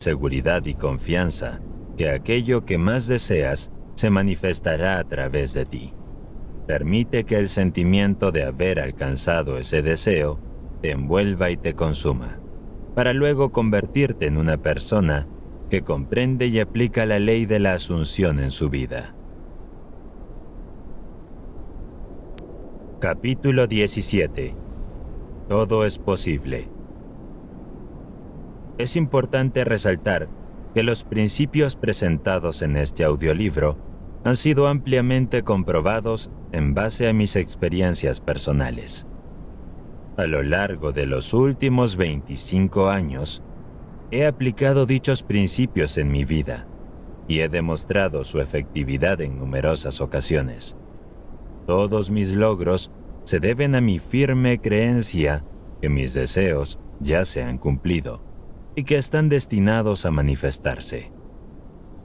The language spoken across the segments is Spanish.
seguridad y confianza que aquello que más deseas se manifestará a través de ti. Permite que el sentimiento de haber alcanzado ese deseo te envuelva y te consuma, para luego convertirte en una persona que comprende y aplica la ley de la asunción en su vida. Capítulo 17. Todo es posible. Es importante resaltar que los principios presentados en este audiolibro han sido ampliamente comprobados en base a mis experiencias personales. A lo largo de los últimos 25 años, he aplicado dichos principios en mi vida y he demostrado su efectividad en numerosas ocasiones. Todos mis logros se deben a mi firme creencia que mis deseos ya se han cumplido y que están destinados a manifestarse.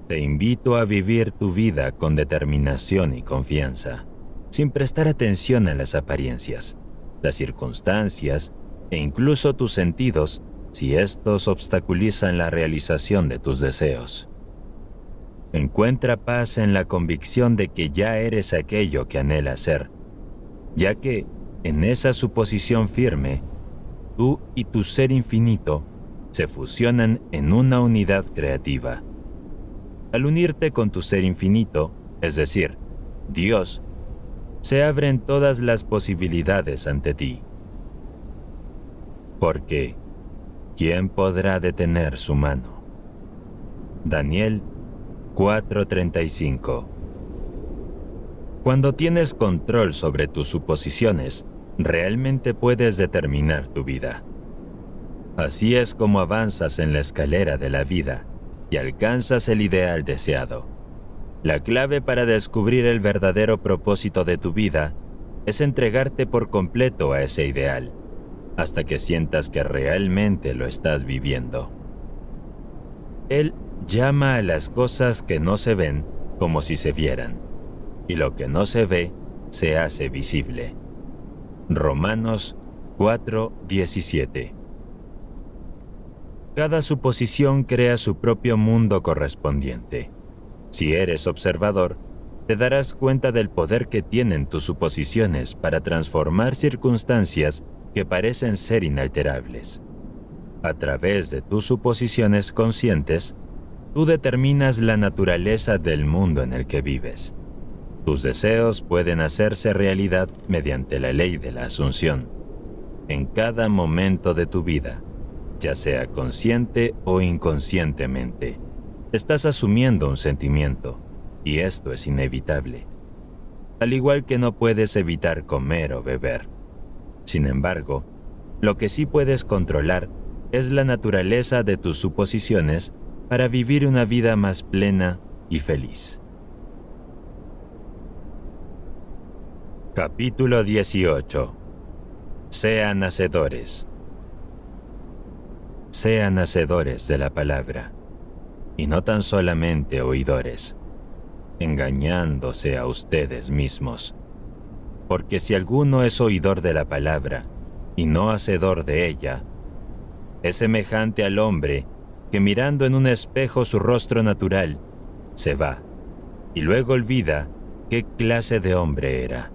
Te invito a vivir tu vida con determinación y confianza, sin prestar atención a las apariencias, las circunstancias e incluso tus sentidos si estos obstaculizan la realización de tus deseos. Encuentra paz en la convicción de que ya eres aquello que anhelas ser, ya que en esa suposición firme, tú y tu ser infinito se fusionan en una unidad creativa. Al unirte con tu ser infinito, es decir, Dios, se abren todas las posibilidades ante ti. Porque, ¿quién podrá detener su mano? Daniel 4:35. Cuando tienes control sobre tus suposiciones, realmente puedes determinar tu vida. Así es como avanzas en la escalera de la vida y alcanzas el ideal deseado. La clave para descubrir el verdadero propósito de tu vida es entregarte por completo a ese ideal, hasta que sientas que realmente lo estás viviendo. Él llama a las cosas que no se ven como si se vieran, y lo que no se ve se hace visible. Romanos 4:17. Cada suposición crea su propio mundo correspondiente. Si eres observador, te darás cuenta del poder que tienen tus suposiciones para transformar circunstancias que parecen ser inalterables. A través de tus suposiciones conscientes, tú determinas la naturaleza del mundo en el que vives. Tus deseos pueden hacerse realidad mediante la ley de la asunción. En cada momento de tu vida, ya sea consciente o inconscientemente, estás asumiendo un sentimiento, y esto es inevitable. Al igual que no puedes evitar comer o beber. Sin embargo, lo que sí puedes controlar es la naturaleza de tus suposiciones para vivir una vida más plena y feliz. Capítulo 18. Sean hacedores. Sean hacedores de la palabra, y no tan solamente oidores, engañándose a ustedes mismos. Porque si alguno es oidor de la palabra, y no hacedor de ella, es semejante al hombre que mirando en un espejo su rostro natural, se va, y luego olvida qué clase de hombre era.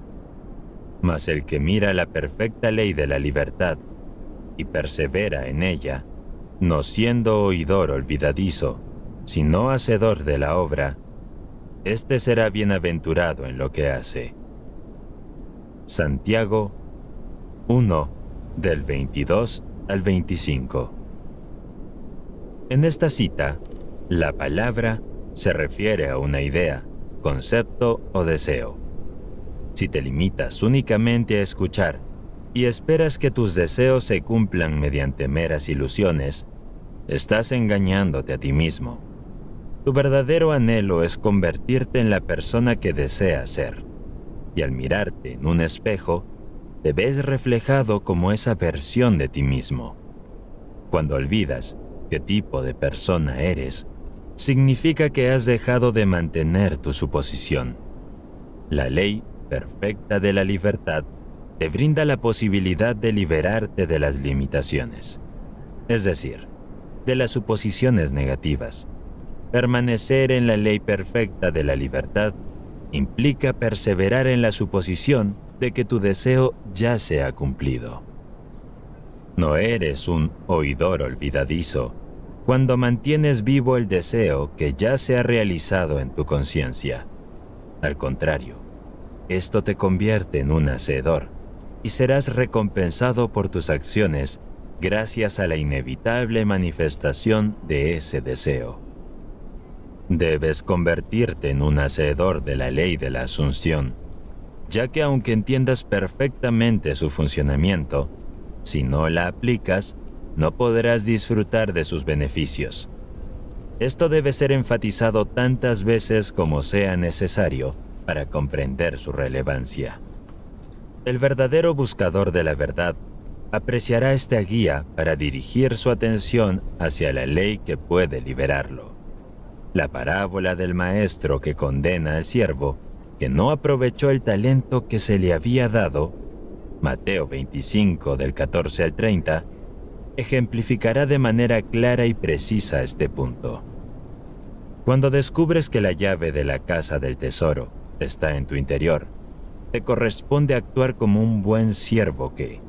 Mas el que mira la perfecta ley de la libertad, y persevera en ella, no siendo oidor olvidadizo, sino hacedor de la obra, éste será bienaventurado en lo que hace. Santiago 1, del 22 al 25. En esta cita, la palabra se refiere a una idea, concepto o deseo. Si te limitas únicamente a escuchar y esperas que tus deseos se cumplan mediante meras ilusiones, estás engañándote a ti mismo. Tu verdadero anhelo es convertirte en la persona que deseas ser, y al mirarte en un espejo, te ves reflejado como esa versión de ti mismo. Cuando olvidas qué tipo de persona eres, significa que has dejado de mantener tu suposición. La ley perfecta de la libertad te brinda la posibilidad de liberarte de las limitaciones, es decir, de las suposiciones negativas. Permanecer en la ley perfecta de la libertad implica perseverar en la suposición de que tu deseo ya se ha cumplido. No eres un oidor olvidadizo cuando mantienes vivo el deseo que ya se ha realizado en tu conciencia. Al contrario, esto te convierte en un hacedor y serás recompensado por tus acciones gracias a la inevitable manifestación de ese deseo. Debes convertirte en un hacedor de la ley de la asunción, ya que aunque entiendas perfectamente su funcionamiento, si no la aplicas, no podrás disfrutar de sus beneficios. Esto debe ser enfatizado tantas veces como sea necesario para comprender su relevancia. El verdadero buscador de la verdad apreciará esta guía para dirigir su atención hacia la ley que puede liberarlo. La parábola del maestro que condena al siervo que no aprovechó el talento que se le había dado, Mateo 25 del 14 al 30, ejemplificará de manera clara y precisa este punto. Cuando descubres que la llave de la casa del tesoro está en tu interior, te corresponde actuar como un buen siervo que,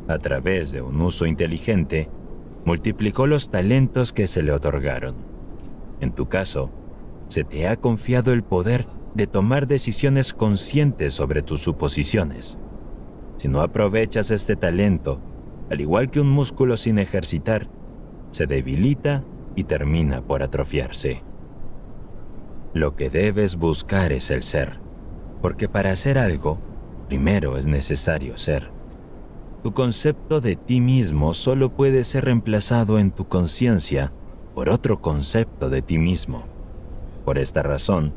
a través de un uso inteligente, multiplicó los talentos que se le otorgaron. En tu caso, se te ha confiado el poder de tomar decisiones conscientes sobre tus suposiciones. Si no aprovechas este talento, al igual que un músculo sin ejercitar, se debilita y termina por atrofiarse. Lo que debes buscar es el ser, porque para hacer algo, primero es necesario ser. Tu concepto de ti mismo solo puede ser reemplazado en tu conciencia por otro concepto de ti mismo. Por esta razón,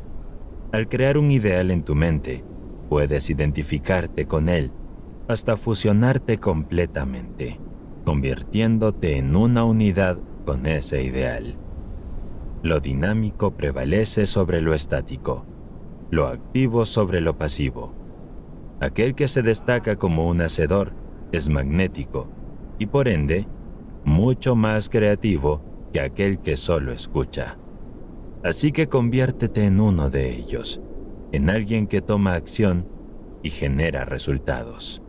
al crear un ideal en tu mente, puedes identificarte con él hasta fusionarte completamente, convirtiéndote en una unidad con ese ideal. Lo dinámico prevalece sobre lo estático, lo activo sobre lo pasivo. Aquel que se destaca como un hacedor es magnético y por ende mucho más creativo que aquel que solo escucha. Así que conviértete en uno de ellos, en alguien que toma acción y genera resultados.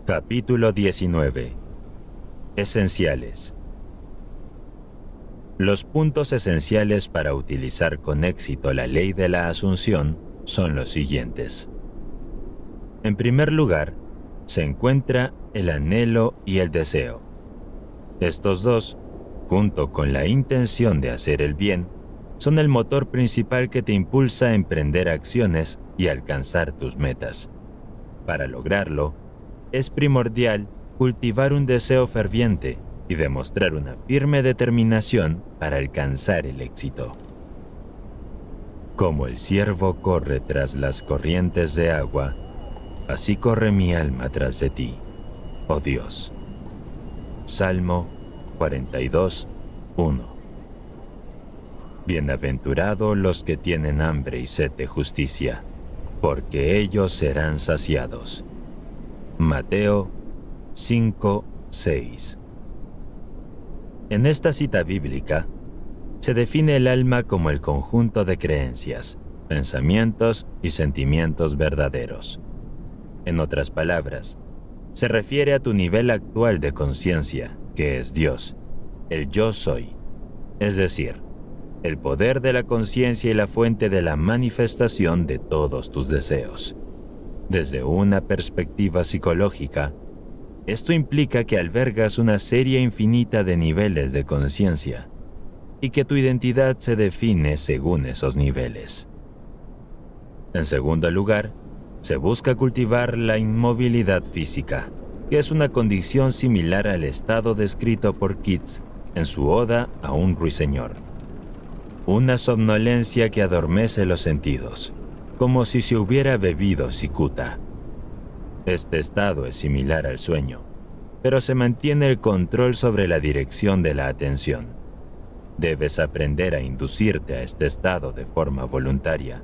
Capítulo 19. Esenciales. Los puntos esenciales para utilizar con éxito la ley de la asunción son los siguientes. En primer lugar, se encuentra el anhelo y el deseo. Estos dos, junto con la intención de hacer el bien, son el motor principal que te impulsa a emprender acciones y alcanzar tus metas. Para lograrlo, es primordial cultivar un deseo ferviente y demostrar una firme determinación para alcanzar el éxito. Como el ciervo corre tras las corrientes de agua, así corre mi alma tras de ti, oh Dios. Salmo 42, 1. Bienaventurados los que tienen hambre y sed de justicia, porque ellos serán saciados. Mateo 5, 6. En esta cita bíblica, se define el alma como el conjunto de creencias, pensamientos y sentimientos verdaderos. En otras palabras, se refiere a tu nivel actual de conciencia, que es Dios, el yo soy, es decir, el poder de la conciencia y la fuente de la manifestación de todos tus deseos. Desde una perspectiva psicológica, esto implica que albergas una serie infinita de niveles de conciencia y que tu identidad se define según esos niveles. En segundo lugar, se busca cultivar la inmovilidad física, que es una condición similar al estado descrito por Keats en su Oda a un ruiseñor. Una somnolencia que adormece los sentidos, como si se hubiera bebido cicuta. Este estado es similar al sueño, pero se mantiene el control sobre la dirección de la atención. Debes aprender a inducirte a este estado de forma voluntaria,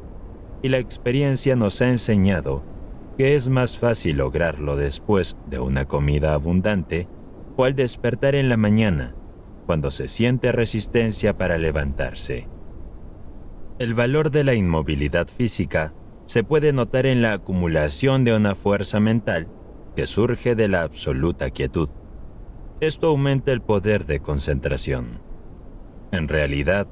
y la experiencia nos ha enseñado que es más fácil lograrlo después de una comida abundante o al despertar en la mañana, cuando se siente resistencia para levantarse. El valor de la inmovilidad física se puede notar en la acumulación de una fuerza mental que surge de la absoluta quietud. Esto aumenta el poder de concentración. En realidad,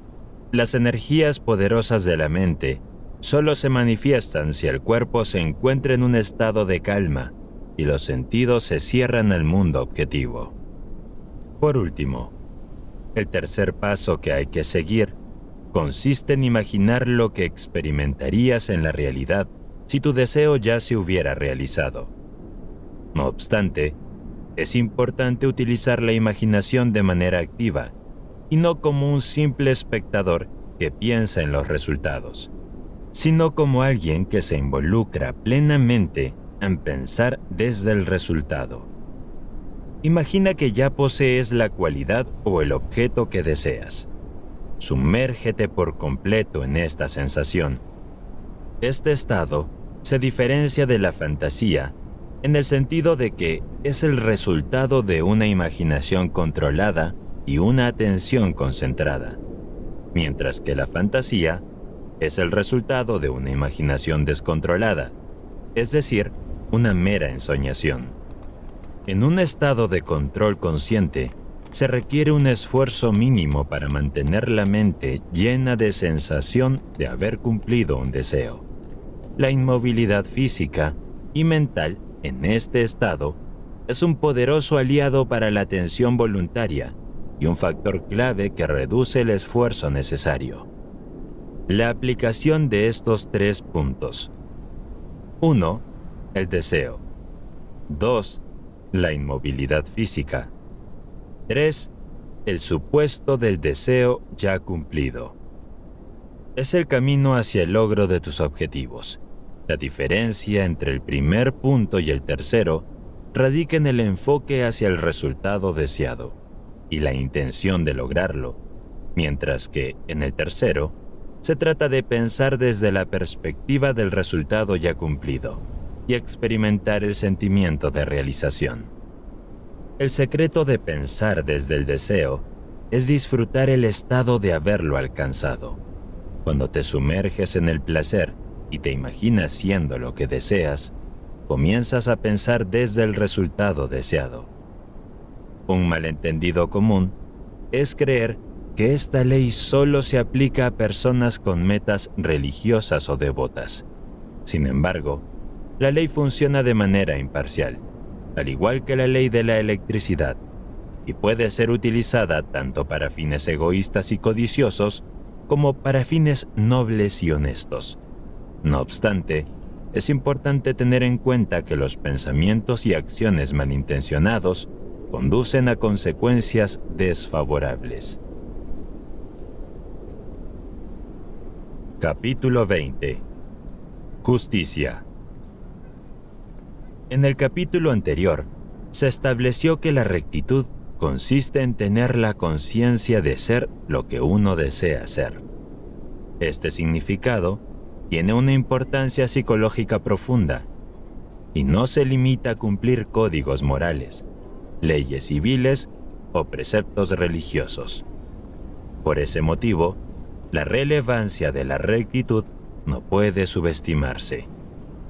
las energías poderosas de la mente solo se manifiestan si el cuerpo se encuentra en un estado de calma y los sentidos se cierran al mundo objetivo. Por último, el tercer paso que hay que seguir consiste en imaginar lo que experimentarías en la realidad si tu deseo ya se hubiera realizado. No obstante, es importante utilizar la imaginación de manera activa y no como un simple espectador que piensa en los resultados, sino como alguien que se involucra plenamente en pensar desde el resultado. Imagina que ya posees la cualidad o el objeto que deseas. Sumérgete por completo en esta sensación. Este estado se diferencia de la fantasía en el sentido de que es el resultado de una imaginación controlada y una atención concentrada, mientras que la fantasía es el resultado de una imaginación descontrolada, es decir, una mera ensoñación. En un estado de control consciente, se requiere un esfuerzo mínimo para mantener la mente llena de sensación de haber cumplido un deseo. La inmovilidad física y mental en este estado es un poderoso aliado para la atención voluntaria y un factor clave que reduce el esfuerzo necesario. La aplicación de estos 3 puntos. 1. El deseo. 2. La inmovilidad física. 3. El supuesto del deseo ya cumplido. Es el camino hacia el logro de tus objetivos. La diferencia entre el primer punto y el tercero radica en el enfoque hacia el resultado deseado y la intención de lograrlo, mientras que, en el tercero, se trata de pensar desde la perspectiva del resultado ya cumplido y experimentar el sentimiento de realización. El secreto de pensar desde el deseo es disfrutar el estado de haberlo alcanzado. Cuando te sumerges en el placer y te imaginas siendo lo que deseas, comienzas a pensar desde el resultado deseado. Un malentendido común es creer que esta ley solo se aplica a personas con metas religiosas o devotas. Sin embargo, la ley funciona de manera imparcial, al igual que la ley de la electricidad, y puede ser utilizada tanto para fines egoístas y codiciosos como para fines nobles y honestos. No obstante, es importante tener en cuenta que los pensamientos y acciones malintencionados conducen a consecuencias desfavorables. Capítulo 20. Justicia. En el capítulo anterior, se estableció que la rectitud consiste en tener la conciencia de ser lo que uno desea ser. Este significado tiene una importancia psicológica profunda y no se limita a cumplir códigos morales, leyes civiles o preceptos religiosos. Por ese motivo, la relevancia de la rectitud no puede subestimarse,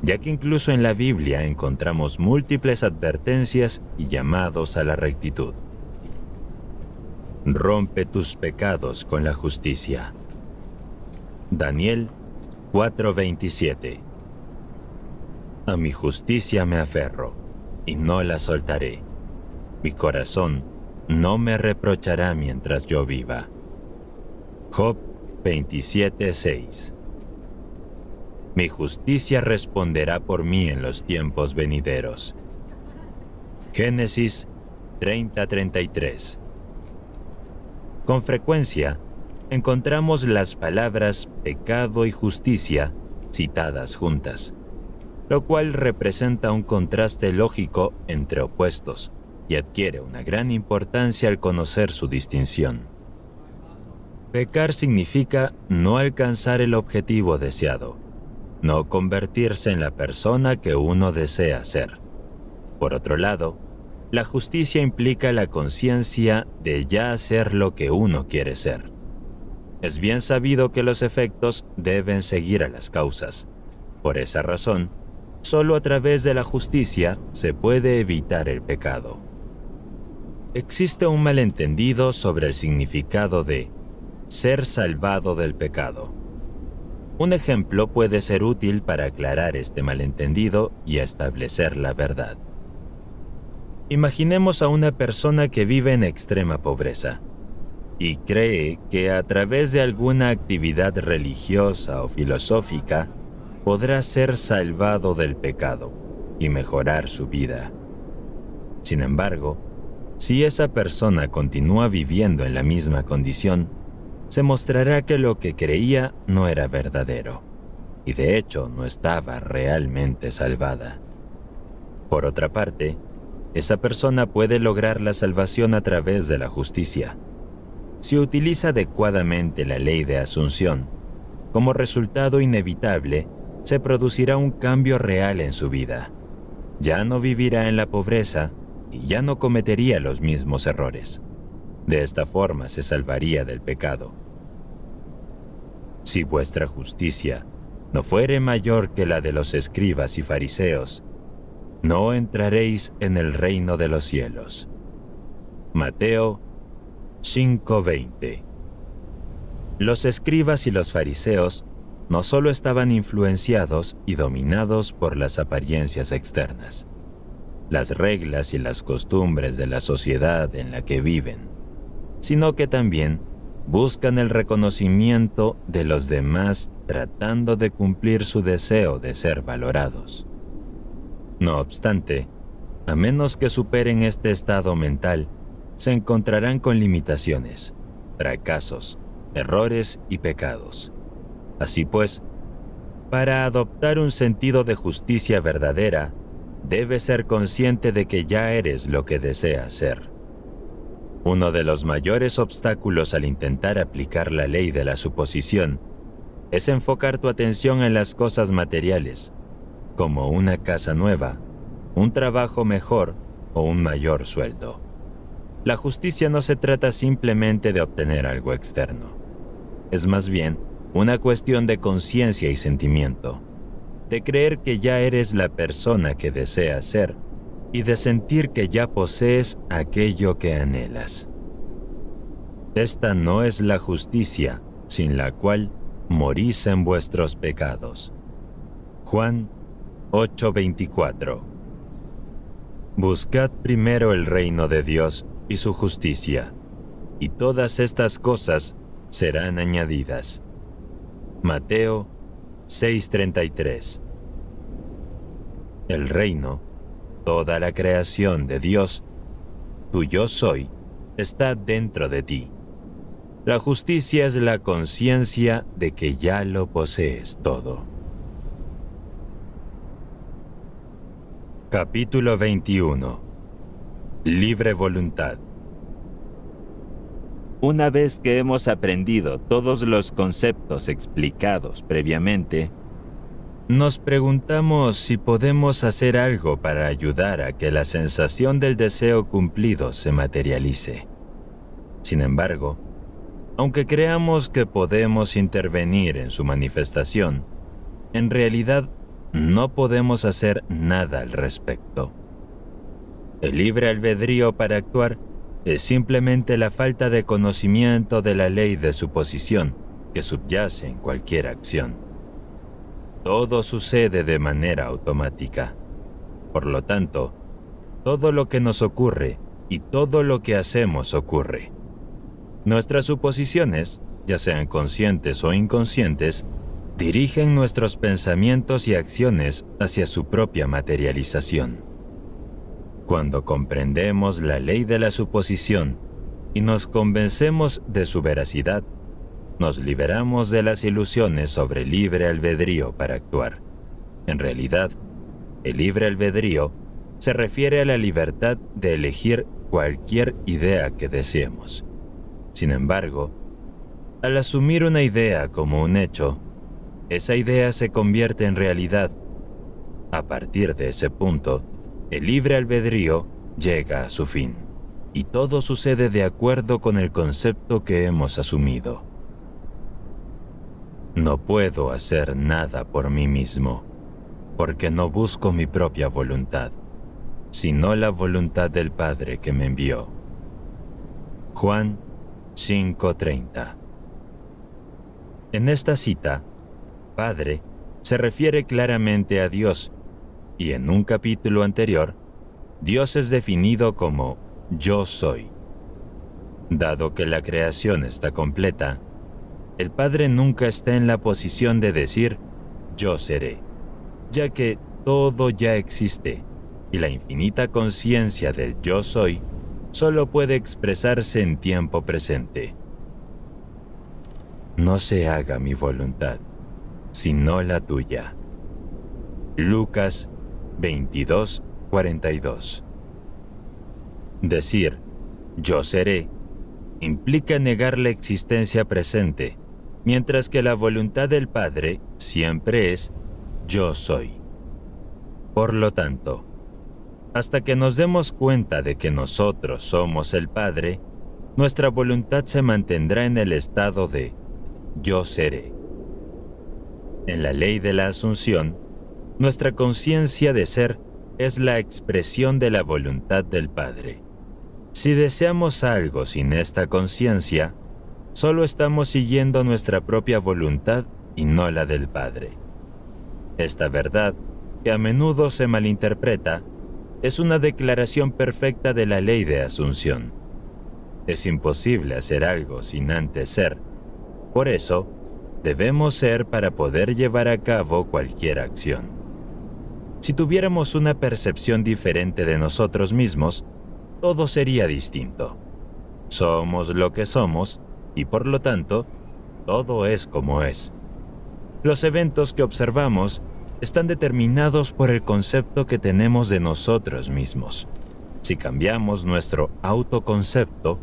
ya que incluso en la Biblia encontramos múltiples advertencias y llamados a la rectitud. Rompe tus pecados con la justicia. Daniel 4:27. A mi justicia me aferro, y no la soltaré. Mi corazón no me reprochará mientras yo viva. Job 27:6. Mi justicia responderá por mí en los tiempos venideros. Génesis 30:33. Con frecuencia, encontramos las palabras pecado y justicia citadas juntas, lo cual representa un contraste lógico entre opuestos y adquiere una gran importancia al conocer su distinción. Pecar significa no alcanzar el objetivo deseado, no convertirse en la persona que uno desea ser. Por otro lado, La justicia implica la conciencia de ya hacer lo que uno quiere ser. Es bien sabido que los efectos deben seguir a las causas. Por esa razón, solo a través de la justicia se puede evitar el pecado. Existe un malentendido sobre el significado de ser salvado del pecado. Un ejemplo puede ser útil para aclarar este malentendido y establecer la verdad. Imaginemos a una persona que vive en extrema pobreza y cree que a través de alguna actividad religiosa o filosófica podrá ser salvado del pecado y mejorar su vida. Sin embargo, si esa persona continúa viviendo en la misma condición, se mostrará que lo que creía no era verdadero, y de hecho no estaba realmente salvada. Por otra parte, esa persona puede lograr la salvación a través de la justicia. Si utiliza adecuadamente la ley de asunción, como resultado inevitable, se producirá un cambio real en su vida. Ya no vivirá en la pobreza y ya no cometería los mismos errores. De esta forma se salvaría del pecado. Si vuestra justicia no fuere mayor que la de los escribas y fariseos, no entraréis en el reino de los cielos. Mateo 5:20. Los escribas y los fariseos no solo estaban influenciados y dominados por las apariencias externas, las reglas y las costumbres de la sociedad en la que viven, sino que también buscan el reconocimiento de los demás tratando de cumplir su deseo de ser valorados. No obstante, a menos que superen este estado mental, se encontrarán con limitaciones, fracasos, errores y pecados. Así pues, para adoptar un sentido de justicia verdadera, debes ser consciente de que ya eres lo que deseas ser. Uno de los mayores obstáculos al intentar aplicar la ley de la suposición es enfocar tu atención en las cosas materiales, como una casa nueva, un trabajo mejor o un mayor sueldo. La justicia no se trata simplemente de obtener algo externo. Es más bien una cuestión de conciencia y sentimiento, de creer que ya eres la persona que deseas ser y de sentir que ya posees aquello que anhelas. Esta no es la justicia, sin la cual morís en vuestros pecados. Juan 8:24. Buscad primero el reino de Dios y su justicia, y todas estas cosas serán añadidas. Mateo 6:33. El reino, toda la creación de Dios, tu yo soy, está dentro de ti. La justicia es la conciencia de que ya lo posees todo. Capítulo 21. Libre voluntad. Una vez que hemos aprendido todos los conceptos explicados previamente, nos preguntamos si podemos hacer algo para ayudar a que la sensación del deseo cumplido se materialice. Sin embargo, aunque creamos que podemos intervenir en su manifestación, en realidad no podemos hacer nada al respecto. El libre albedrío para actuar es simplemente la falta de conocimiento de la ley de suposición que subyace en cualquier acción. Todo sucede de manera automática. Por lo tanto, todo lo que nos ocurre y todo lo que hacemos ocurre. Nuestras suposiciones, ya sean conscientes o inconscientes, dirigen nuestros pensamientos y acciones hacia su propia materialización. Cuando comprendemos la ley de la suposición y nos convencemos de su veracidad, nos liberamos de las ilusiones sobre libre albedrío para actuar. En realidad, el libre albedrío se refiere a la libertad de elegir cualquier idea que deseemos. Sin embargo, al asumir una idea como un hecho, esa idea se convierte en realidad. A partir de ese punto, el libre albedrío llega a su fin, y todo sucede de acuerdo con el concepto que hemos asumido. No puedo hacer nada por mí mismo, porque no busco mi propia voluntad, sino la voluntad del Padre que me envió. Juan 5:30. En esta cita, Padre se refiere claramente a Dios, y en un capítulo anterior, Dios es definido como Yo soy. Dado que la creación está completa, el Padre nunca está en la posición de decir Yo seré, ya que todo ya existe, y la infinita conciencia del Yo soy solo puede expresarse en tiempo presente. No se haga mi voluntad, sino la tuya. Lucas 22:42. Decir yo seré implica negar la existencia presente, mientras que la voluntad del Padre siempre es yo soy. Por lo tanto, hasta que nos demos cuenta de que nosotros somos el Padre, nuestra voluntad se mantendrá en el estado de yo seré. En la ley de la Asunción, nuestra conciencia de ser es la expresión de la voluntad del Padre. Si deseamos algo sin esta conciencia, solo estamos siguiendo nuestra propia voluntad y no la del Padre. Esta verdad, que a menudo se malinterpreta, es una declaración perfecta de la ley de Asunción. Es imposible hacer algo sin antes ser. Por eso, debemos ser para poder llevar a cabo cualquier acción. Si tuviéramos una percepción diferente de nosotros mismos, todo sería distinto. Somos lo que somos y por lo tanto, todo es como es. Los eventos que observamos están determinados por el concepto que tenemos de nosotros mismos. Si cambiamos nuestro autoconcepto,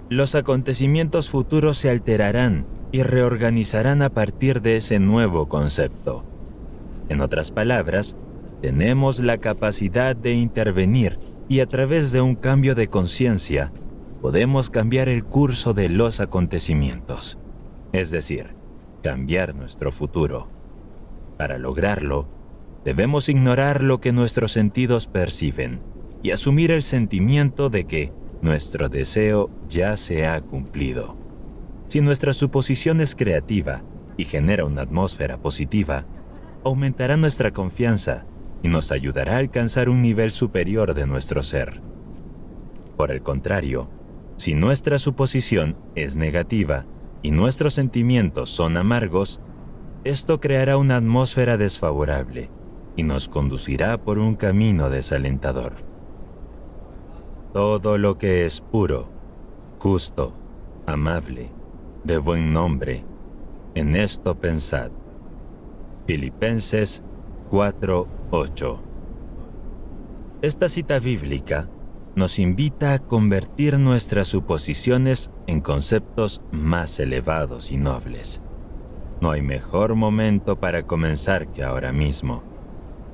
los acontecimientos futuros se alterarán y reorganizarán a partir de ese nuevo concepto. En otras palabras, tenemos la capacidad de intervenir y a través de un cambio de conciencia, podemos cambiar el curso de los acontecimientos, es decir, cambiar nuestro futuro. Para lograrlo, debemos ignorar lo que nuestros sentidos perciben y asumir el sentimiento de que nuestro deseo ya se ha cumplido. Si nuestra suposición es creativa y genera una atmósfera positiva, aumentará nuestra confianza y nos ayudará a alcanzar un nivel superior de nuestro ser. Por el contrario, si nuestra suposición es negativa y nuestros sentimientos son amargos, esto creará una atmósfera desfavorable y nos conducirá por un camino desalentador. Todo lo que es puro, justo, amable, de buen nombre, en esto pensad. Filipenses 4:8. Esta cita bíblica nos invita a convertir nuestras suposiciones en conceptos más elevados y nobles. No hay mejor momento para comenzar que ahora mismo.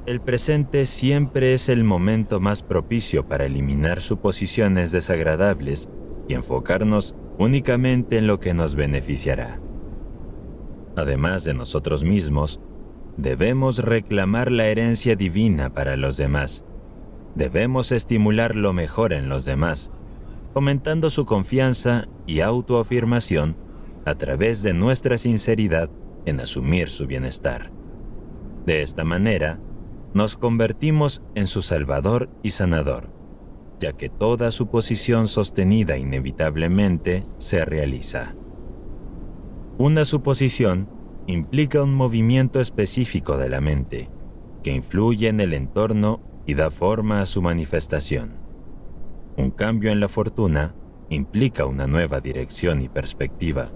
El presente siempre es el momento más propicio para eliminar suposiciones desagradables y enfocarnos únicamente en lo que nos beneficiará. Además de nosotros mismos, debemos reclamar la herencia divina para los demás. Debemos estimular lo mejor en los demás, fomentando su confianza y autoafirmación a través de nuestra sinceridad en asumir su bienestar. De esta manera, nos convertimos en su Salvador y Sanador, ya que toda suposición sostenida inevitablemente se realiza. Una suposición implica un movimiento específico de la mente, que influye en el entorno y da forma a su manifestación. Un cambio en la fortuna implica una nueva dirección y perspectiva.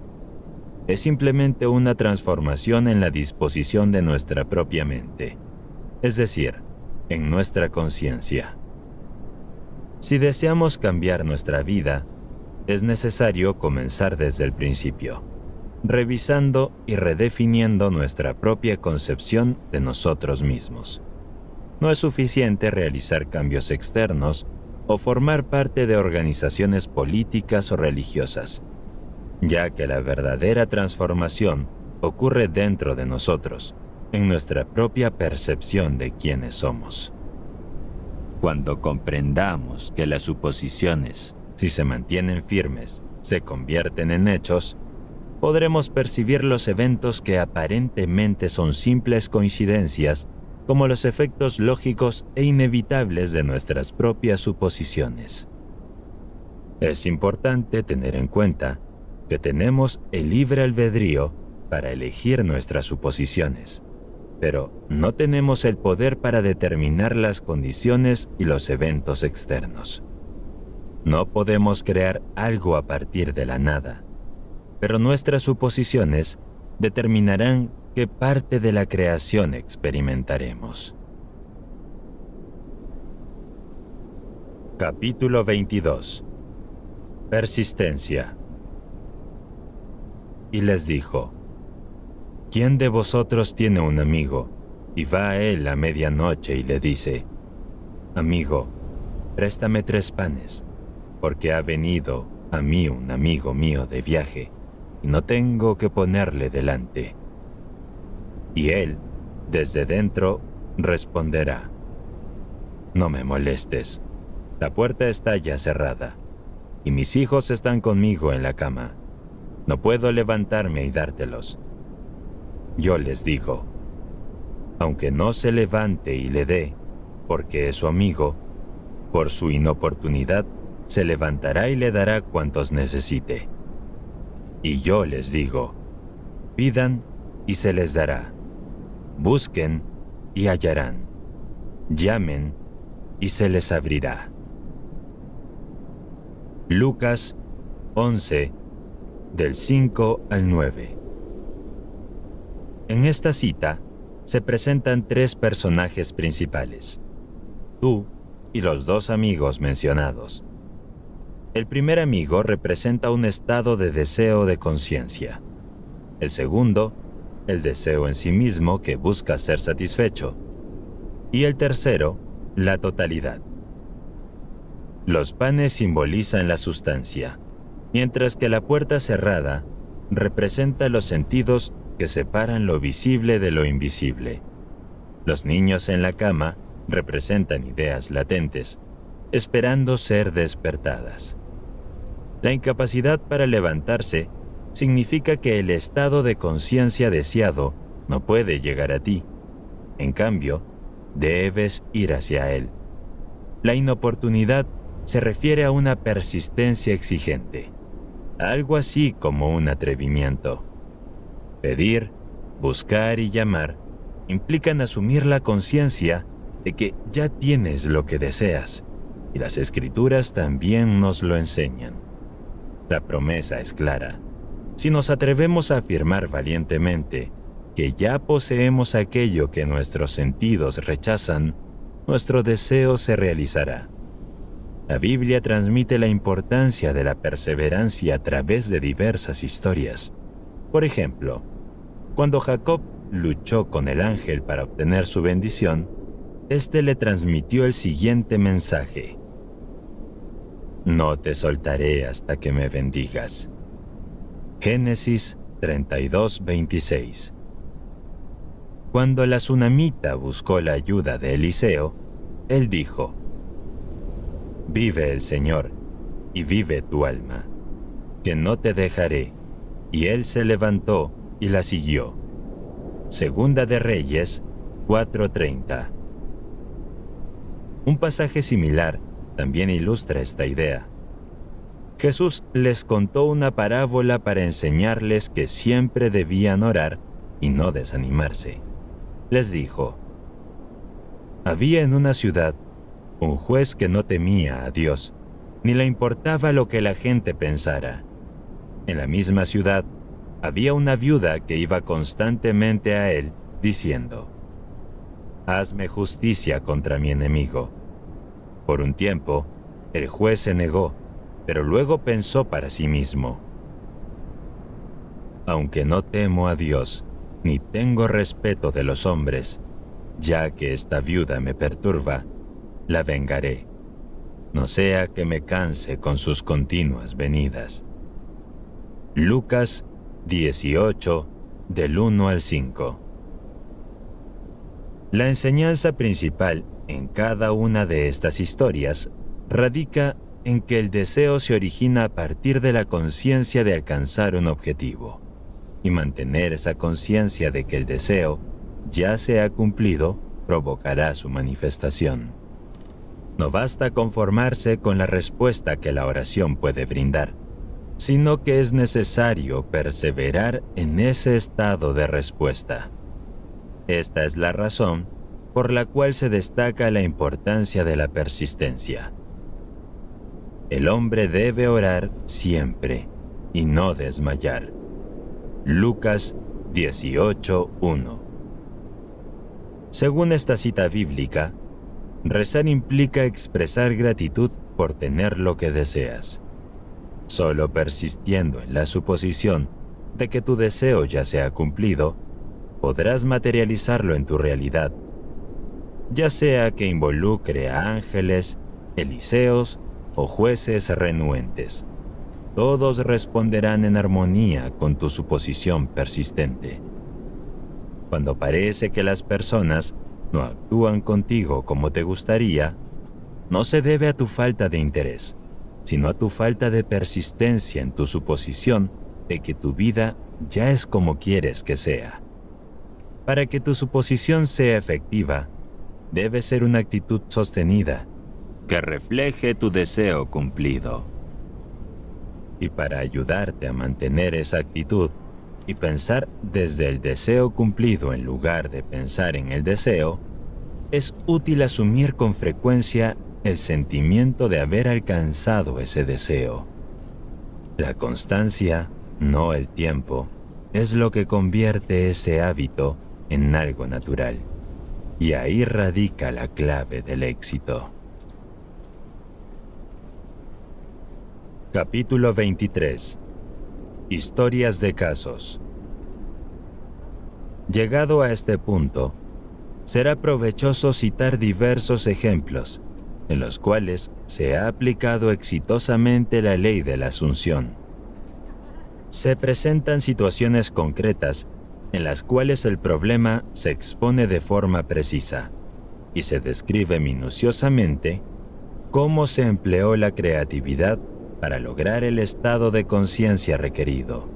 Es simplemente una transformación en la disposición de nuestra propia mente, es decir, en nuestra conciencia. Si deseamos cambiar nuestra vida, es necesario comenzar desde el principio, revisando y redefiniendo nuestra propia concepción de nosotros mismos. No es suficiente realizar cambios externos, o formar parte de organizaciones políticas o religiosas, ya que la verdadera transformación ocurre dentro de nosotros, en nuestra propia percepción de quiénes somos. Cuando comprendamos que las suposiciones, si se mantienen firmes, se convierten en hechos, podremos percibir los eventos que aparentemente son simples coincidencias como los efectos lógicos e inevitables de nuestras propias suposiciones. Es importante tener en cuenta que tenemos el libre albedrío para elegir nuestras suposiciones, pero no tenemos el poder para determinar las condiciones y los eventos externos. No podemos crear algo a partir de la nada, pero nuestras suposiciones determinarán qué parte de la creación experimentaremos. Capítulo 22. Persistencia. Y les dijo: ¿Quién de vosotros tiene un amigo y va a él a medianoche y le dice: Amigo, préstame 3 panes, porque ha venido a mí un amigo mío de viaje y no tengo que ponerle delante? Y él, desde dentro, responderá: No me molestes, la puerta está ya cerrada, y mis hijos están conmigo en la cama. No puedo levantarme y dártelos. Yo les digo: aunque no se levante y le dé, porque es su amigo, por su inoportunidad se levantará y le dará cuantos necesite. Y yo les digo: pidan y se les dará. Busquen y hallarán. Llamen y se les abrirá. Lucas 11, del 5 al 9. En esta cita se presentan 3 personajes principales: tú y los 2 amigos mencionados. El primer amigo representa un estado de deseo de conciencia. El segundo, el deseo en sí mismo que busca ser satisfecho. Y el tercero, la totalidad. Los panes simbolizan la sustancia, mientras que la puerta cerrada representa los sentidos que separan lo visible de lo invisible. Los niños en la cama representan ideas latentes, esperando ser despertadas. La incapacidad para levantarse significa que el estado de conciencia deseado no puede llegar a ti. En cambio, debes ir hacia él. La inoportunidad se refiere a una persistencia exigente, algo así como un atrevimiento. Pedir, buscar y llamar implican asumir la conciencia de que ya tienes lo que deseas, y las Escrituras también nos lo enseñan. La promesa es clara. Si nos atrevemos a afirmar valientemente que ya poseemos aquello que nuestros sentidos rechazan, nuestro deseo se realizará. La Biblia transmite la importancia de la perseverancia a través de diversas historias. Por ejemplo, cuando Jacob luchó con el ángel para obtener su bendición, éste le transmitió el siguiente mensaje: no te soltaré hasta que me bendigas. Génesis 32:26. Cuando la tsunamita buscó la ayuda de Eliseo, él dijo: vive el Señor, y vive tu alma, que no te dejaré. Y él se levantó y la siguió. Segunda de Reyes 4:30. Un pasaje similar también ilustra esta idea. Jesús les contó una parábola para enseñarles que siempre debían orar y no desanimarse. Les dijo: había en una ciudad un juez que no temía a Dios, ni le importaba lo que la gente pensara. En la misma ciudad había una viuda que iba constantemente a él, diciendo: hazme justicia contra mi enemigo. Por un tiempo, el juez se negó, pero luego pensó para sí mismo: aunque no temo a Dios, ni tengo respeto de los hombres, ya que esta viuda me perturba, la vengaré. no sea que me canse con sus continuas venidas. Lucas 18, del 1 al 5. La enseñanza principal en cada una de estas historias radica en que el deseo se origina a partir de la conciencia de alcanzar un objetivo, y mantener esa conciencia de que el deseo ya se ha cumplido provocará su manifestación. No basta conformarse con la respuesta que la oración puede brindar, sino que es necesario perseverar en ese estado de respuesta. Esta es la razón por la cual se destaca la importancia de la persistencia. El hombre debe orar siempre y no desmayar. Lucas 18:1. Según esta cita bíblica, rezar implica expresar gratitud por tener lo que deseas. Solo persistiendo en la suposición de que tu deseo ya se ha cumplido, podrás materializarlo en tu realidad, ya sea que involucre a ángeles, eliseos o jueces renuentes. Todos responderán en armonía con tu suposición persistente. Cuando parece que las personas no actúan contigo como te gustaría, no se debe a tu falta de interés, sino a tu falta de persistencia en tu suposición de que tu vida ya es como quieres que sea. Para que tu suposición sea efectiva, debe ser una actitud sostenida, que refleje tu deseo cumplido. Y para ayudarte a mantener esa actitud y pensar desde el deseo cumplido en lugar de pensar en el deseo, es útil asumir con frecuencia el sentimiento de haber alcanzado ese deseo. La constancia, no el tiempo, es lo que convierte ese hábito en algo natural. Y ahí radica la clave del éxito. Capítulo 23. Historias de casos. Llegado a este punto, será provechoso citar diversos ejemplos en los cuales se ha aplicado exitosamente la ley de la Asunción. Se presentan situaciones concretas en las cuales el problema se expone de forma precisa y se describe minuciosamente cómo se empleó la creatividad para lograr el estado de conciencia requerido.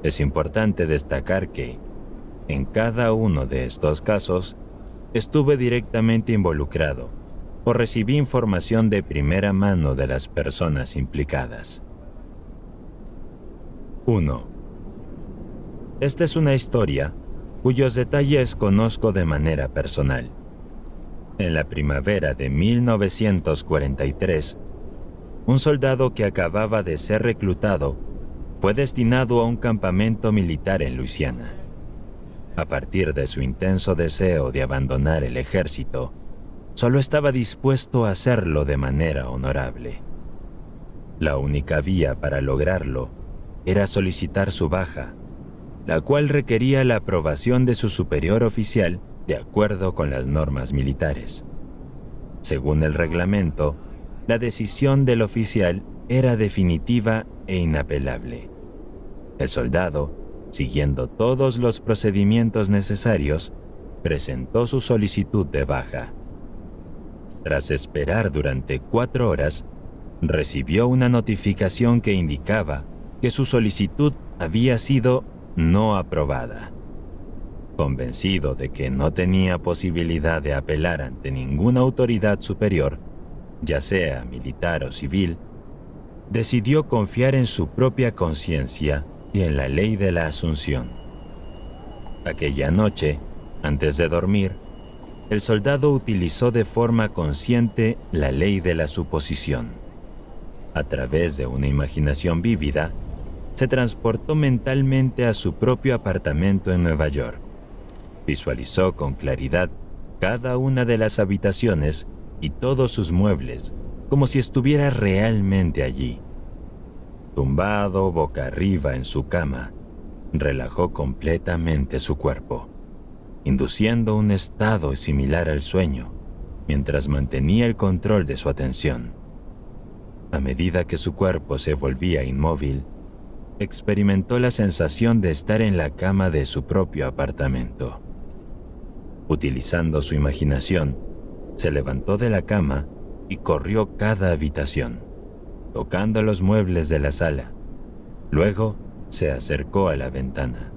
Es importante destacar que, en cada uno de estos casos, estuve directamente involucrado o recibí información de primera mano de las personas implicadas. 1. Esta es una historia cuyos detalles conozco de manera personal. En la primavera de 1943, un soldado que acababa de ser reclutado fue destinado a un campamento militar en Luisiana. A partir de su intenso deseo de abandonar el ejército, solo estaba dispuesto a hacerlo de manera honorable. La única vía para lograrlo era solicitar su baja, la cual requería la aprobación de su superior oficial de acuerdo con las normas militares. Según el reglamento, la decisión del oficial era definitiva e inapelable. El soldado, siguiendo todos los procedimientos necesarios, presentó su solicitud de baja. Tras esperar durante 4 horas, recibió una notificación que indicaba que su solicitud había sido no aprobada. Convencido de que no tenía posibilidad de apelar ante ninguna autoridad superior, ya sea militar o civil, decidió confiar en su propia conciencia y en la ley de la Asunción. Aquella noche, antes de dormir, el soldado utilizó de forma consciente la ley de la suposición. A través de una imaginación vívida, se transportó mentalmente a su propio apartamento en Nueva York. Visualizó con claridad cada una de las habitaciones y todos sus muebles, como si estuviera realmente allí. Tumbado boca arriba en su cama, relajó completamente su cuerpo, induciendo un estado similar al sueño, mientras mantenía el control de su atención. A medida que su cuerpo se volvía inmóvil, experimentó la sensación de estar en la cama de su propio apartamento. Utilizando su imaginación, se levantó de la cama y corrió cada habitación, tocando los muebles de la sala. Luego se acercó a la ventana,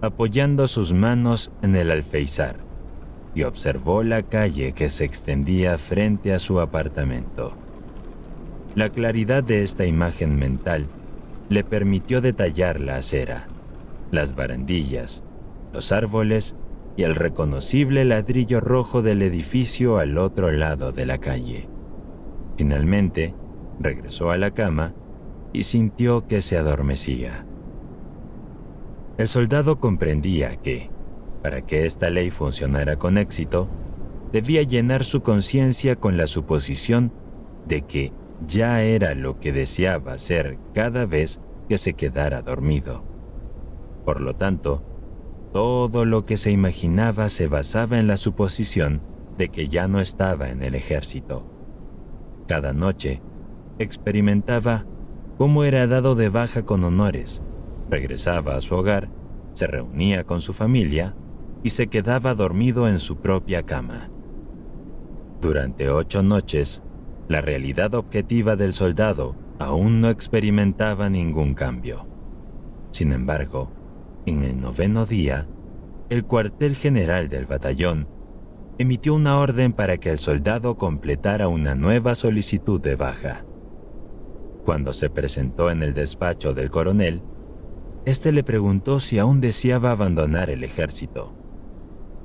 apoyando sus manos en el alféizar, y observó la calle que se extendía frente a su apartamento. La claridad de esta imagen mental le permitió detallar la acera, las barandillas, los árboles y el reconocible ladrillo rojo del edificio al otro lado de la calle. Finalmente, regresó a la cama y sintió que se adormecía. El soldado comprendía que, para que esta ley funcionara con éxito, debía llenar su conciencia con la suposición de que ya era lo que deseaba ser cada vez que se quedara dormido. Por lo tanto, todo lo que se imaginaba se basaba en la suposición de que ya no estaba en el ejército. Cada noche, experimentaba cómo era dado de baja con honores, regresaba a su hogar, se reunía con su familia y se quedaba dormido en su propia cama. Durante 8 noches, la realidad objetiva del soldado aún no experimentaba ningún cambio. Sin embargo, en el 9º día, el cuartel general del batallón emitió una orden para que el soldado completara una nueva solicitud de baja. Cuando se presentó en el despacho del coronel, este le preguntó si aún deseaba abandonar el ejército.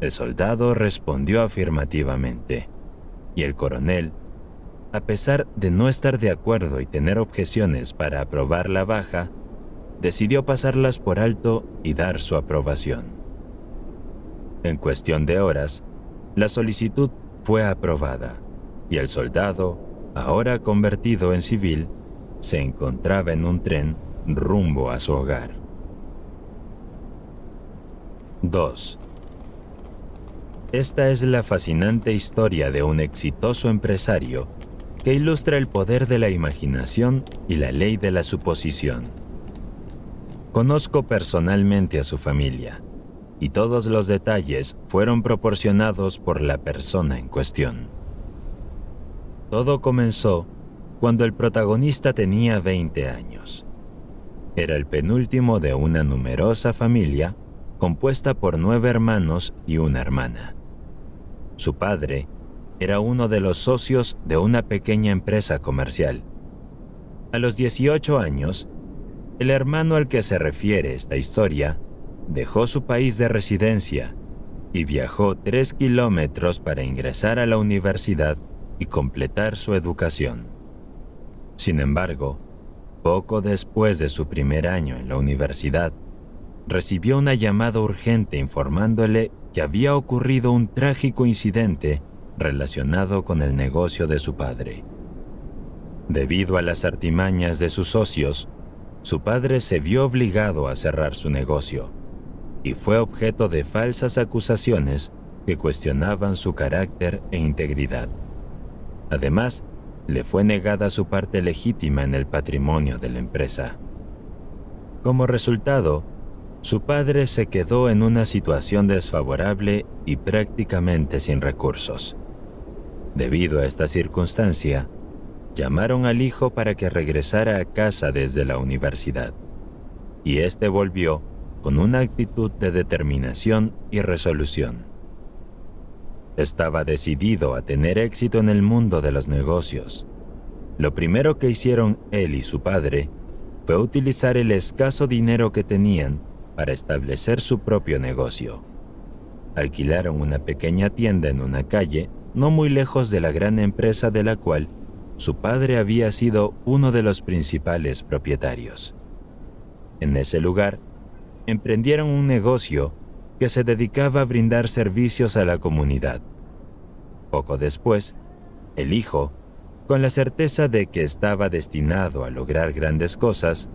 El soldado respondió afirmativamente, y el coronel, a pesar de no estar de acuerdo y tener objeciones para aprobar la baja, decidió pasarlas por alto y dar su aprobación. En cuestión de horas, la solicitud fue aprobada, y el soldado, ahora convertido en civil, se encontraba en un tren rumbo a su hogar. 2. Esta es la fascinante historia de un exitoso empresario que ilustra el poder de la imaginación y la ley de la suposición. Conozco personalmente a su familia, y todos los detalles fueron proporcionados por la persona en cuestión. Todo comenzó cuando el protagonista tenía 20 años. Era el penúltimo de una numerosa familia compuesta por 9 hermanos y una hermana. Su padre era uno de los socios de una pequeña empresa comercial. A los 18 años, el hermano al que se refiere esta historia dejó su país de residencia y viajó 3 kilómetros para ingresar a la universidad y completar su educación. Sin embargo, poco después de su primer año en la universidad, recibió una llamada urgente informándole que había ocurrido un trágico incidente relacionado con el negocio de su padre. Debido a las artimañas de sus socios, su padre se vio obligado a cerrar su negocio y fue objeto de falsas acusaciones que cuestionaban su carácter e integridad. Además, le fue negada su parte legítima en el patrimonio de la empresa. Como resultado, su padre se quedó en una situación desfavorable y prácticamente sin recursos. Debido a esta circunstancia, llamaron al hijo para que regresara a casa desde la universidad, y este volvió con una actitud de determinación y resolución. Estaba decidido a tener éxito en el mundo de los negocios. Lo primero que hicieron él y su padre fue utilizar el escaso dinero que tenían para establecer su propio negocio. Alquilaron una pequeña tienda en una calle no muy lejos de la gran empresa de la cual su padre había sido uno de los principales propietarios. En ese lugar, emprendieron un negocio que se dedicaba a brindar servicios a la comunidad. Poco después, el hijo, con la certeza de que estaba destinado a lograr grandes cosas,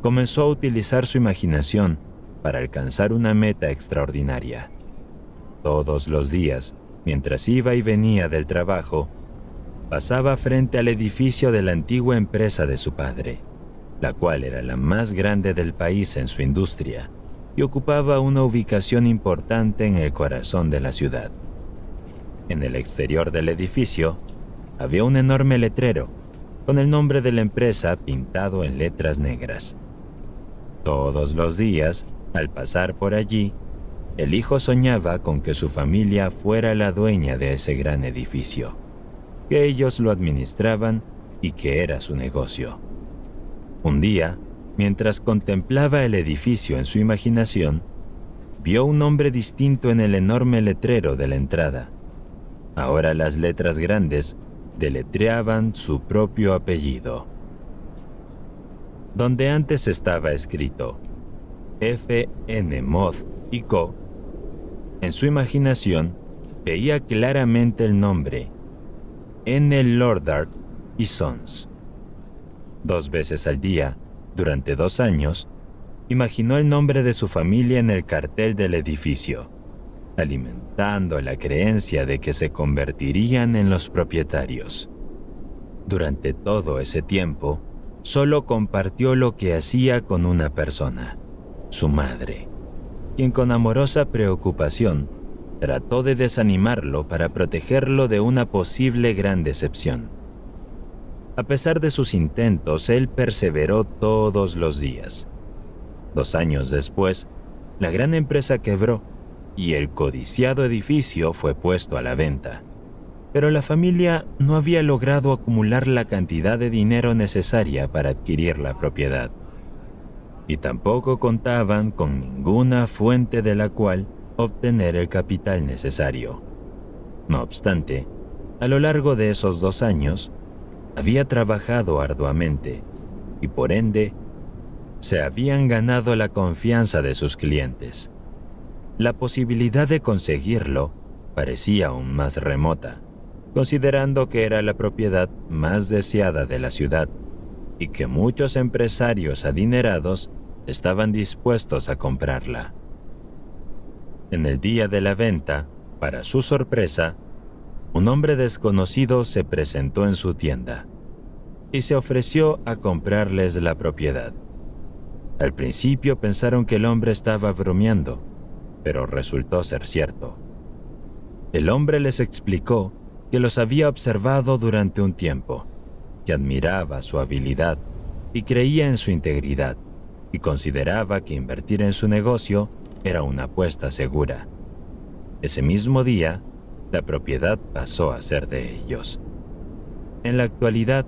comenzó a utilizar su imaginación para alcanzar una meta extraordinaria. Todos los días, Mientras iba y venía del trabajo, pasaba frente al edificio de la antigua empresa de su padre, la cual era la más grande del país en su industria y ocupaba una ubicación importante en el corazón de la ciudad. En el exterior del edificio había un enorme letrero con el nombre de la empresa pintado en letras negras. Todos los días, al pasar por allí, el hijo soñaba con que su familia fuera la dueña de ese gran edificio, que ellos lo administraban y que era su negocio. Un día, mientras contemplaba el edificio en su imaginación, vio un nombre distinto en el enorme letrero de la entrada. Ahora las letras grandes deletreaban su propio apellido. Donde antes estaba escrito F.N. Moth y Co., en su imaginación veía claramente el nombre N. Lordart y Sons. 2 veces al día, durante 2 años, imaginó el nombre de su familia en el cartel del edificio, alimentando la creencia de que se convertirían en los propietarios. Durante todo ese tiempo, solo compartió lo que hacía con una persona, su madre, quien con amorosa preocupación trató de desanimarlo para protegerlo de una posible gran decepción. A pesar de sus intentos, él perseveró todos los días. 2 años después, la gran empresa quebró y el codiciado edificio fue puesto a la venta. Pero la familia no había logrado acumular la cantidad de dinero necesaria para adquirir la propiedad. Y tampoco contaban con ninguna fuente de la cual obtener el capital necesario. No obstante, a lo largo de esos 2 años, había trabajado arduamente y por ende, se habían ganado la confianza de sus clientes. La posibilidad de conseguirlo parecía aún más remota, considerando que era la propiedad más deseada de la ciudad y que muchos empresarios adinerados estaban dispuestos a comprarla. En el día de la venta, para su sorpresa, un hombre desconocido se presentó en su tienda y se ofreció a comprarles la propiedad. Al principio pensaron que el hombre estaba bromeando, pero resultó ser cierto. El hombre les explicó que los había observado durante un tiempo, que admiraba su habilidad y creía en su integridad, y consideraba que invertir en su negocio era una apuesta segura. Ese mismo día, la propiedad pasó a ser de ellos. En la actualidad,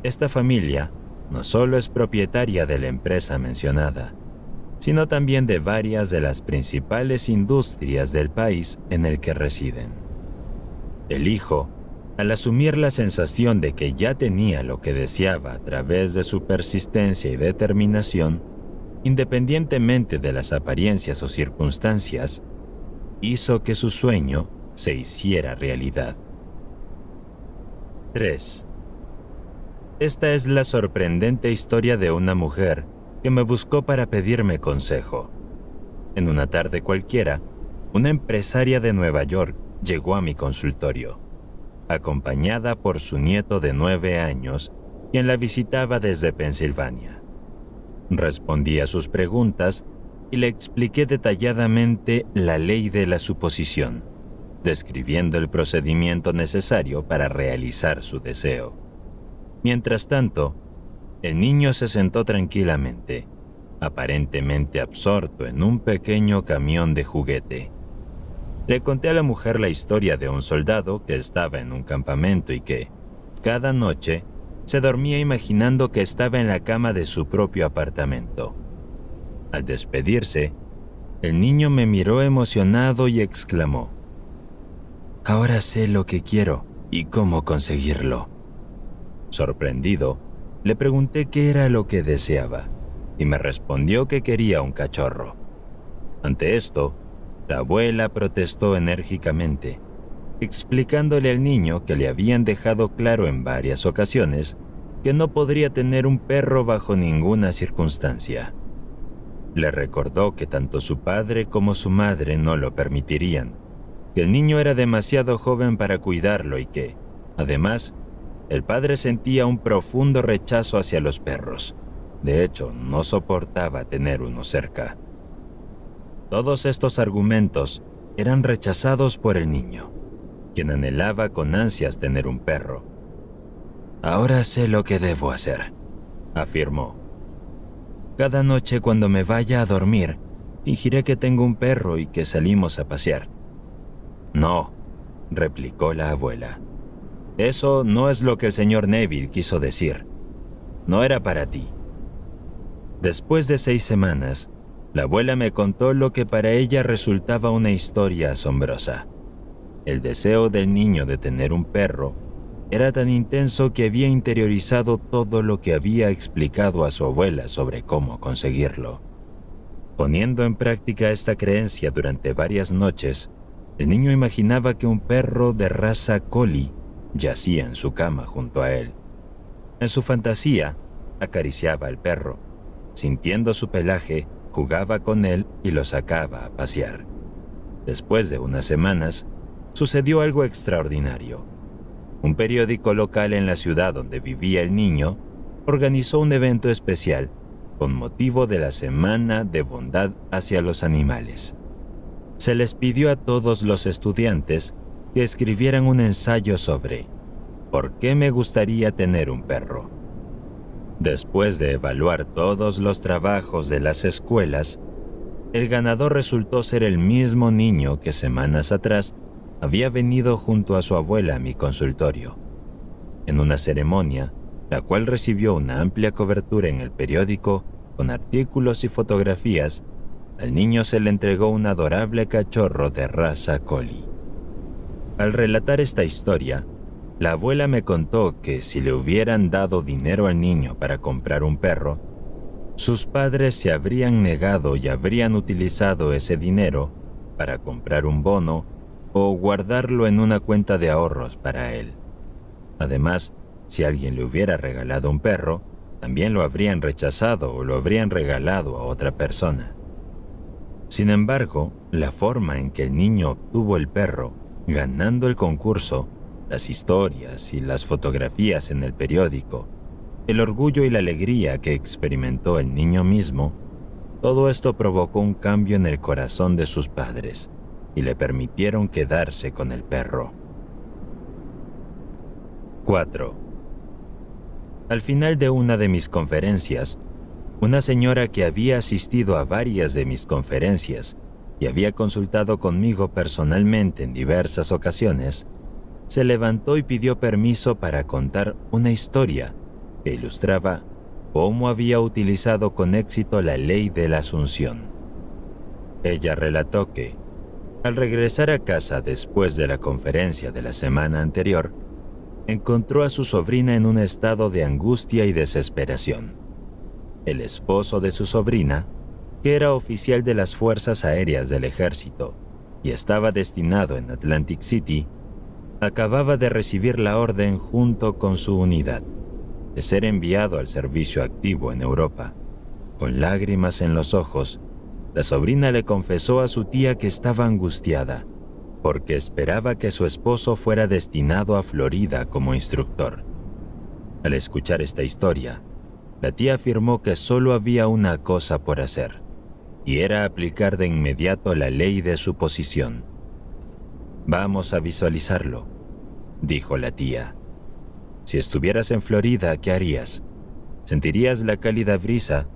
esta familia no solo es propietaria de la empresa mencionada, sino también de varias de las principales industrias del país en el que residen. El hijo, al asumir la sensación de que ya tenía lo que deseaba a través de su persistencia y determinación, independientemente de las apariencias o circunstancias, hizo que su sueño se hiciera realidad. 3. Esta es la sorprendente historia de una mujer que me buscó para pedirme consejo. En una tarde cualquiera, una empresaria de Nueva York llegó a mi consultorio, acompañada por su nieto de 9 años, quien la visitaba desde Pensilvania. Respondí a sus preguntas y le expliqué detalladamente la ley de la suposición, describiendo el procedimiento necesario para realizar su deseo. Mientras tanto, el niño se sentó tranquilamente, aparentemente absorto en un pequeño camión de juguete. Le conté a la mujer la historia de un soldado que estaba en un campamento y que, cada noche, se dormía imaginando que estaba en la cama de su propio apartamento. Al despedirse, el niño me miró emocionado y exclamó: «Ahora sé lo que quiero y cómo conseguirlo». Sorprendido, le pregunté qué era lo que deseaba, y me respondió que quería un cachorro. Ante esto, la abuela protestó enérgicamente, explicándole al niño que le habían dejado claro en varias ocasiones que no podría tener un perro bajo ninguna circunstancia. Le recordó que tanto su padre como su madre no lo permitirían, que el niño era demasiado joven para cuidarlo y que, además, el padre sentía un profundo rechazo hacia los perros. De hecho, no soportaba tener uno cerca. Todos estos argumentos eran rechazados por el niño, quien anhelaba con ansias tener un perro. «Ahora sé lo que debo hacer», afirmó. «Cada noche cuando me vaya a dormir, fingiré que tengo un perro y que salimos a pasear». «No», replicó la abuela. «Eso no es lo que el señor Neville quiso decir. No era para ti». Después de 6 semanas, la abuela me contó lo que para ella resultaba una historia asombrosa. El deseo del niño de tener un perro era tan intenso que había interiorizado todo lo que había explicado a su abuela sobre cómo conseguirlo. Poniendo en práctica esta creencia durante varias noches, el niño imaginaba que un perro de raza collie yacía en su cama junto a él. En su fantasía, acariciaba al perro. Sintiendo su pelaje, jugaba con él y lo sacaba a pasear. Después de unas semanas, sucedió algo extraordinario. Un periódico local en la ciudad donde vivía el niño organizó un evento especial con motivo de la Semana de Bondad hacia los Animales. Se les pidió a todos los estudiantes que escribieran un ensayo sobre ¿por qué me gustaría tener un perro? Después de evaluar todos los trabajos de las escuelas, el ganador resultó ser el mismo niño que semanas atrás había venido junto a su abuela a mi consultorio. En una ceremonia, la cual recibió una amplia cobertura en el periódico con artículos y fotografías, al niño se le entregó un adorable cachorro de raza collie. Al relatar esta historia, la abuela me contó que si le hubieran dado dinero al niño para comprar un perro, sus padres se habrían negado y habrían utilizado ese dinero para comprar un bono o guardarlo en una cuenta de ahorros para él. Además, si alguien le hubiera regalado un perro, también lo habrían rechazado o lo habrían regalado a otra persona. Sin embargo, la forma en que el niño obtuvo el perro, ganando el concurso, las historias y las fotografías en el periódico, el orgullo y la alegría que experimentó el niño mismo, todo esto provocó un cambio en el corazón de sus padres y le permitieron quedarse con el perro. 4. Al final de una de mis conferencias, una señora que había asistido a varias de mis conferencias y había consultado conmigo personalmente en diversas ocasiones, se levantó y pidió permiso para contar una historia que ilustraba cómo había utilizado con éxito la ley de la Asunción. Ella relató que, al regresar a casa después de la conferencia de la semana anterior, encontró a su sobrina en un estado de angustia y desesperación. El esposo de su sobrina, que era oficial de las Fuerzas Aéreas del Ejército y estaba destinado en Atlantic City, acababa de recibir la orden junto con su unidad de ser enviado al servicio activo en Europa. Con lágrimas en los ojos, la sobrina le confesó a su tía que estaba angustiada porque esperaba que su esposo fuera destinado a Florida como instructor. Al escuchar esta historia, la tía afirmó que solo había una cosa por hacer, y era aplicar de inmediato la ley de suposición. «Vamos a visualizarlo», dijo la tía. «Si estuvieras en Florida, ¿qué harías? ¿Sentirías la cálida brisa?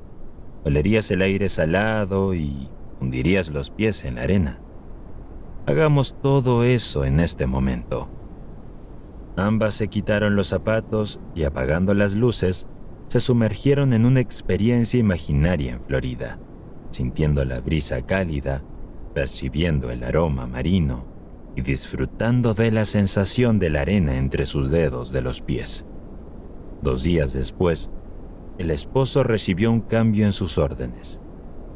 ¿Olerías el aire salado y hundirías los pies en la arena? Hagamos todo eso en este momento». Ambas se quitaron los zapatos y, apagando las luces, se sumergieron en una experiencia imaginaria en Florida, sintiendo la brisa cálida, percibiendo el aroma marino y disfrutando de la sensación de la arena entre sus dedos de los pies. 2 días después, el esposo recibió un cambio en sus órdenes.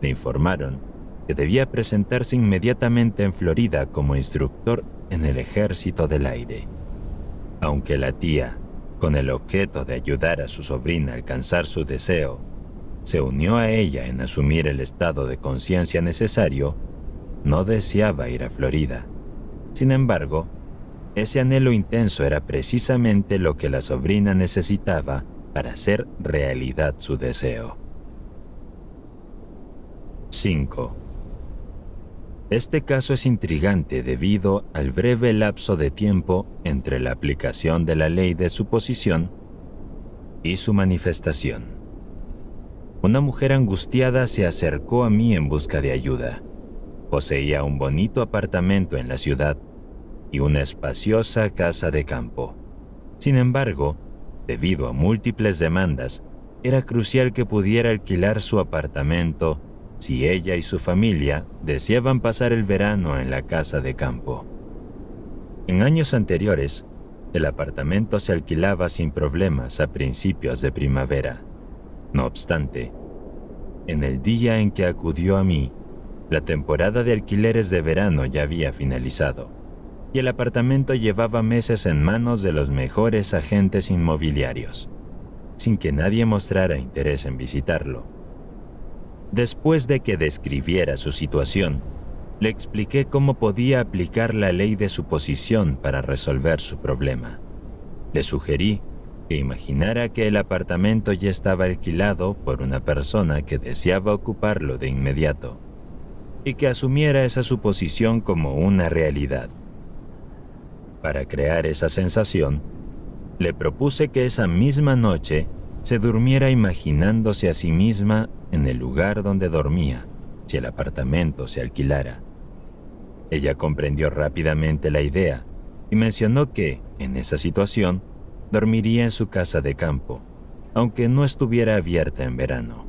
Le informaron que debía presentarse inmediatamente en Florida como instructor en el Ejército del Aire. Aunque la tía, con el objeto de ayudar a su sobrina a alcanzar su deseo, se unió a ella en asumir el estado de conciencia necesario, no deseaba ir a Florida. Sin embargo, ese anhelo intenso era precisamente lo que la sobrina necesitaba para hacer realidad su deseo. 5. Este caso es intrigante debido al breve lapso de tiempo entre la aplicación de la ley de suposición y su manifestación. Una mujer angustiada se acercó a mí en busca de ayuda. Poseía un bonito apartamento en la ciudad y una espaciosa casa de campo. Sin embargo, debido a múltiples demandas, era crucial que pudiera alquilar su apartamento si ella y su familia deseaban pasar el verano en la casa de campo. En años anteriores, el apartamento se alquilaba sin problemas a principios de primavera. No obstante, en el día en que acudió a mí, la temporada de alquileres de verano ya había finalizado, y el apartamento llevaba meses en manos de los mejores agentes inmobiliarios, sin que nadie mostrara interés en visitarlo. Después de que describiera su situación, le expliqué cómo podía aplicar la ley de suposición para resolver su problema. Le sugerí que imaginara que el apartamento ya estaba alquilado por una persona que deseaba ocuparlo de inmediato, y que asumiera esa suposición como una realidad. Para crear esa sensación, le propuse que esa misma noche se durmiera imaginándose a sí misma en el lugar donde dormía, si el apartamento se alquilara. Ella comprendió rápidamente la idea y mencionó que, en esa situación, dormiría en su casa de campo, aunque no estuviera abierta en verano.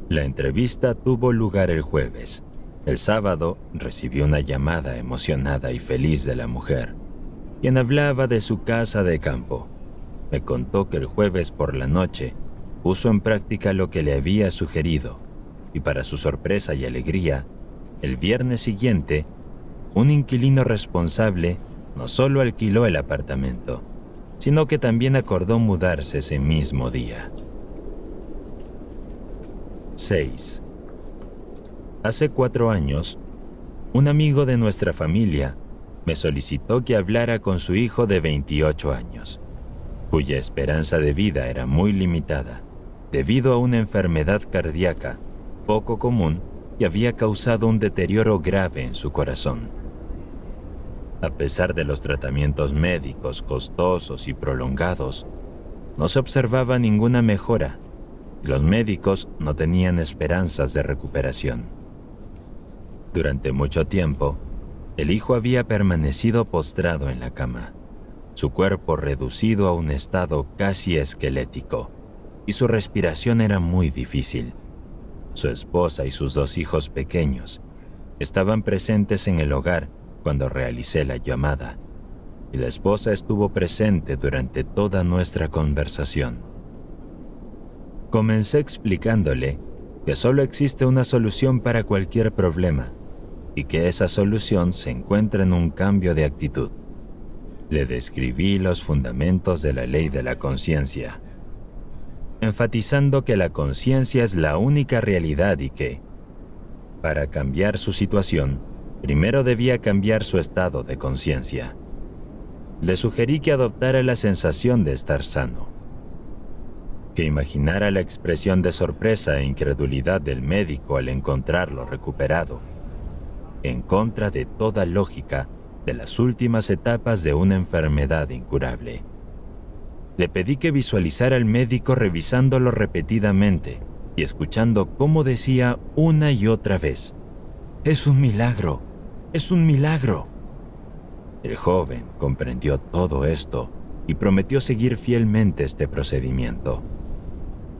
La entrevista tuvo lugar el jueves. El sábado recibió una llamada emocionada y feliz de la mujer, quien hablaba de su casa de campo. Me contó que el jueves por la noche puso en práctica lo que le había sugerido, y para su sorpresa y alegría, el viernes siguiente, un inquilino responsable no solo alquiló el apartamento, sino que también acordó mudarse ese mismo día. 6. Hace 4 años, un amigo de nuestra familia me solicitó que hablara con su hijo de 28 años, cuya esperanza de vida era muy limitada, debido a una enfermedad cardíaca poco común que había causado un deterioro grave en su corazón. A pesar de los tratamientos médicos costosos y prolongados, no se observaba ninguna mejora y los médicos no tenían esperanzas de recuperación. Durante mucho tiempo, el hijo había permanecido postrado en la cama, su cuerpo reducido a un estado casi esquelético, y su respiración era muy difícil. Su esposa y sus 2 hijos pequeños estaban presentes en el hogar cuando realicé la llamada, y la esposa estuvo presente durante toda nuestra conversación. Comencé explicándole que solo existe una solución para cualquier problema, y que esa solución se encuentra en un cambio de actitud. Le describí los fundamentos de la ley de la conciencia, enfatizando que la conciencia es la única realidad y que, para cambiar su situación, primero debía cambiar su estado de conciencia. Le sugerí que adoptara la sensación de estar sano, que imaginara la expresión de sorpresa e incredulidad del médico al encontrarlo recuperado, en contra de toda lógica de las últimas etapas de una enfermedad incurable. Le pedí que visualizara al médico revisándolo repetidamente y escuchando cómo decía una y otra vez: «Es un milagro, es un milagro». El joven comprendió todo esto y prometió seguir fielmente este procedimiento.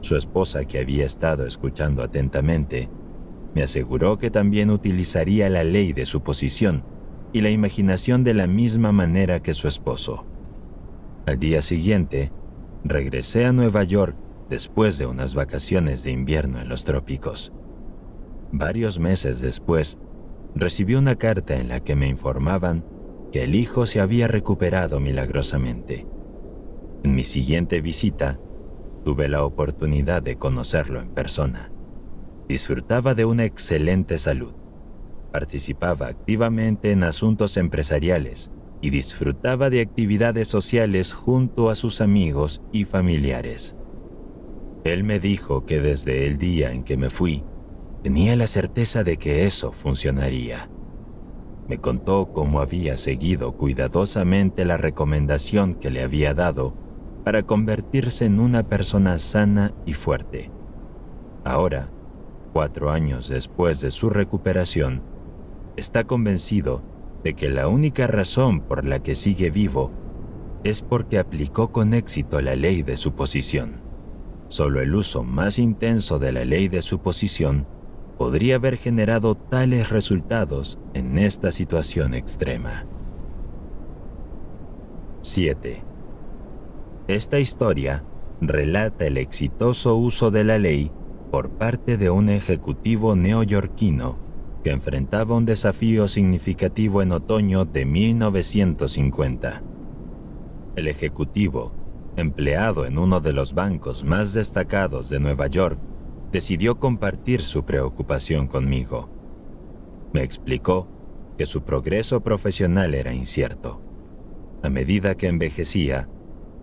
Su esposa, que había estado escuchando atentamente, me aseguró que también utilizaría la ley de suposición y la imaginación de la misma manera que su esposo. Al día siguiente, regresé a Nueva York después de unas vacaciones de invierno en los trópicos. Varios meses después, recibí una carta en la que me informaban que el hijo se había recuperado milagrosamente. En mi siguiente visita, tuve la oportunidad de conocerlo en persona. Disfrutaba de una excelente salud, participaba activamente en asuntos empresariales y disfrutaba de actividades sociales junto a sus amigos y familiares. Él me dijo que desde el día en que me fui, tenía la certeza de que eso funcionaría. Me contó cómo había seguido cuidadosamente la recomendación que le había dado para convertirse en una persona sana y fuerte. Ahora, 4 años después de su recuperación, está convencido de que la única razón por la que sigue vivo es porque aplicó con éxito la ley de suposición. Solo el uso más intenso de la ley de suposición podría haber generado tales resultados en esta situación extrema. 7. Esta historia relata el exitoso uso de la ley por parte de un ejecutivo neoyorquino que enfrentaba un desafío significativo en otoño de 1950. El ejecutivo, empleado en uno de los bancos más destacados de Nueva York, decidió compartir su preocupación conmigo. Me explicó que su progreso profesional era incierto. A medida que envejecía,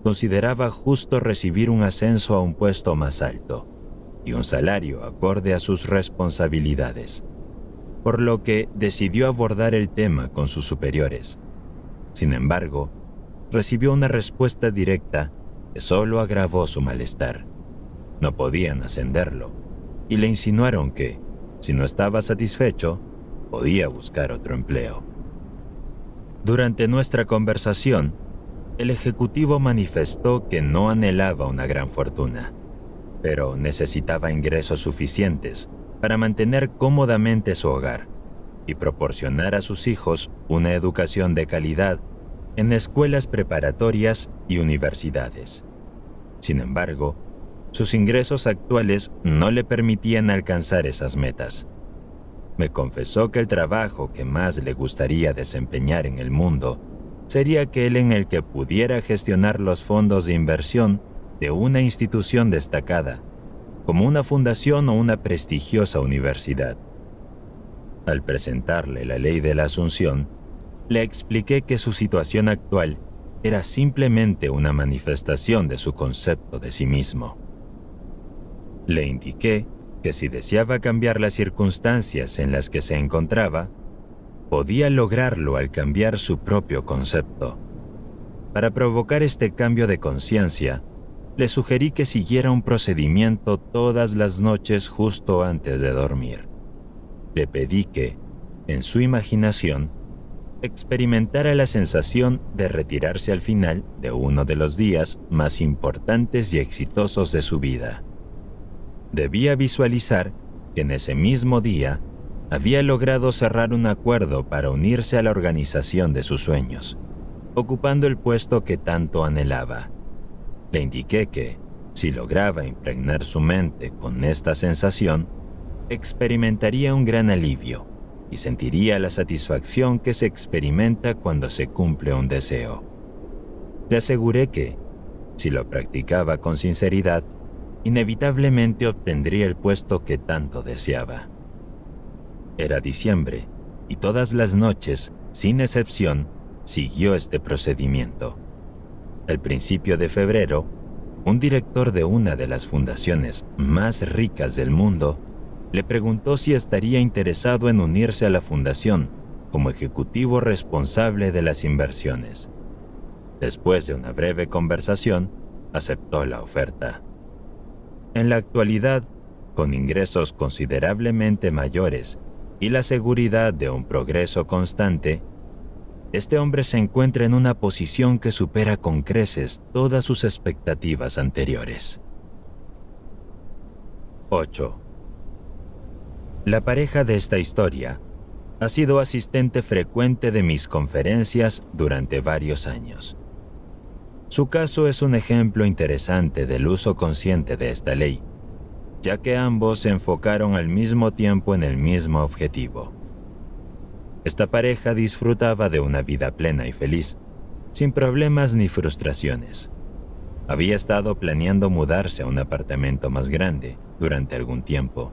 consideraba justo recibir un ascenso a un puesto más alto y un salario acorde a sus responsabilidades, por lo que decidió abordar el tema con sus superiores. Sin embargo, recibió una respuesta directa que solo agravó su malestar. No podían ascenderlo y le insinuaron que, si no estaba satisfecho, podía buscar otro empleo. Durante nuestra conversación, el ejecutivo manifestó que no anhelaba una gran fortuna, pero necesitaba ingresos suficientes para mantener cómodamente su hogar y proporcionar a sus hijos una educación de calidad en escuelas preparatorias y universidades. Sin embargo, sus ingresos actuales no le permitían alcanzar esas metas. Me confesó que el trabajo que más le gustaría desempeñar en el mundo sería aquel en el que pudiera gestionar los fondos de inversión de una institución destacada, como una fundación o una prestigiosa universidad. Al presentarle la ley de la Asunción, le expliqué que su situación actual era simplemente una manifestación de su concepto de sí mismo. Le indiqué que si deseaba cambiar las circunstancias en las que se encontraba, podía lograrlo al cambiar su propio concepto. Para provocar este cambio de conciencia, le sugerí que siguiera un procedimiento todas las noches justo antes de dormir. Le pedí que, en su imaginación, experimentara la sensación de retirarse al final de uno de los días más importantes y exitosos de su vida. Debía visualizar que en ese mismo día había logrado cerrar un acuerdo para unirse a la organización de sus sueños, ocupando el puesto que tanto anhelaba. Le indiqué que, si lograba impregnar su mente con esta sensación, experimentaría un gran alivio y sentiría la satisfacción que se experimenta cuando se cumple un deseo. Le aseguré que, si lo practicaba con sinceridad, inevitablemente obtendría el puesto que tanto deseaba. Era diciembre, y todas las noches, sin excepción, siguió este procedimiento. Al principio de febrero, un director de una de las fundaciones más ricas del mundo le preguntó si estaría interesado en unirse a la fundación como ejecutivo responsable de las inversiones. Después de una breve conversación, aceptó la oferta. En la actualidad, con ingresos considerablemente mayores y la seguridad de un progreso constante, este hombre se encuentra en una posición que supera con creces todas sus expectativas anteriores. 8. La pareja de esta historia ha sido asistente frecuente de mis conferencias durante varios años. Su caso es un ejemplo interesante del uso consciente de esta ley, ya que ambos se enfocaron al mismo tiempo en el mismo objetivo. Esta pareja disfrutaba de una vida plena y feliz, sin problemas ni frustraciones. Había estado planeando mudarse a un apartamento más grande durante algún tiempo,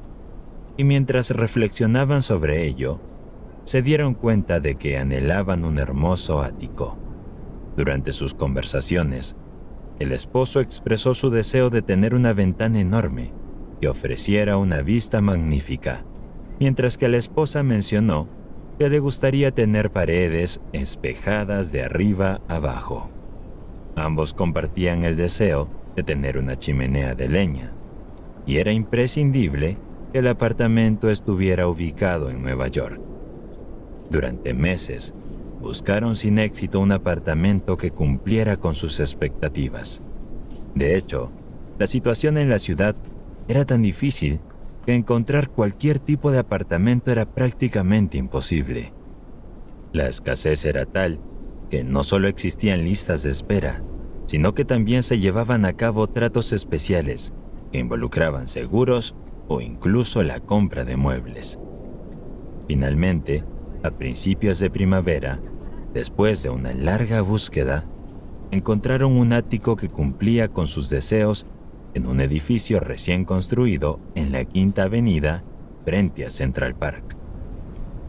y mientras reflexionaban sobre ello, se dieron cuenta de que anhelaban un hermoso ático. Durante sus conversaciones, el esposo expresó su deseo de tener una ventana enorme que ofreciera una vista magnífica, mientras que la esposa mencionó que le gustaría tener paredes espejadas de arriba abajo. Ambos compartían el deseo de tener una chimenea de leña, y era imprescindible que el apartamento estuviera ubicado en Nueva York. Durante meses, buscaron sin éxito un apartamento que cumpliera con sus expectativas. De hecho, la situación en la ciudad era tan difícil que encontrar cualquier tipo de apartamento era prácticamente imposible. La escasez era tal que no solo existían listas de espera, sino que también se llevaban a cabo tratos especiales que involucraban seguros o incluso la compra de muebles. Finalmente, a principios de primavera, después de una larga búsqueda, encontraron un ático que cumplía con sus deseos en un edificio recién construido en la Quinta Avenida, frente a Central Park.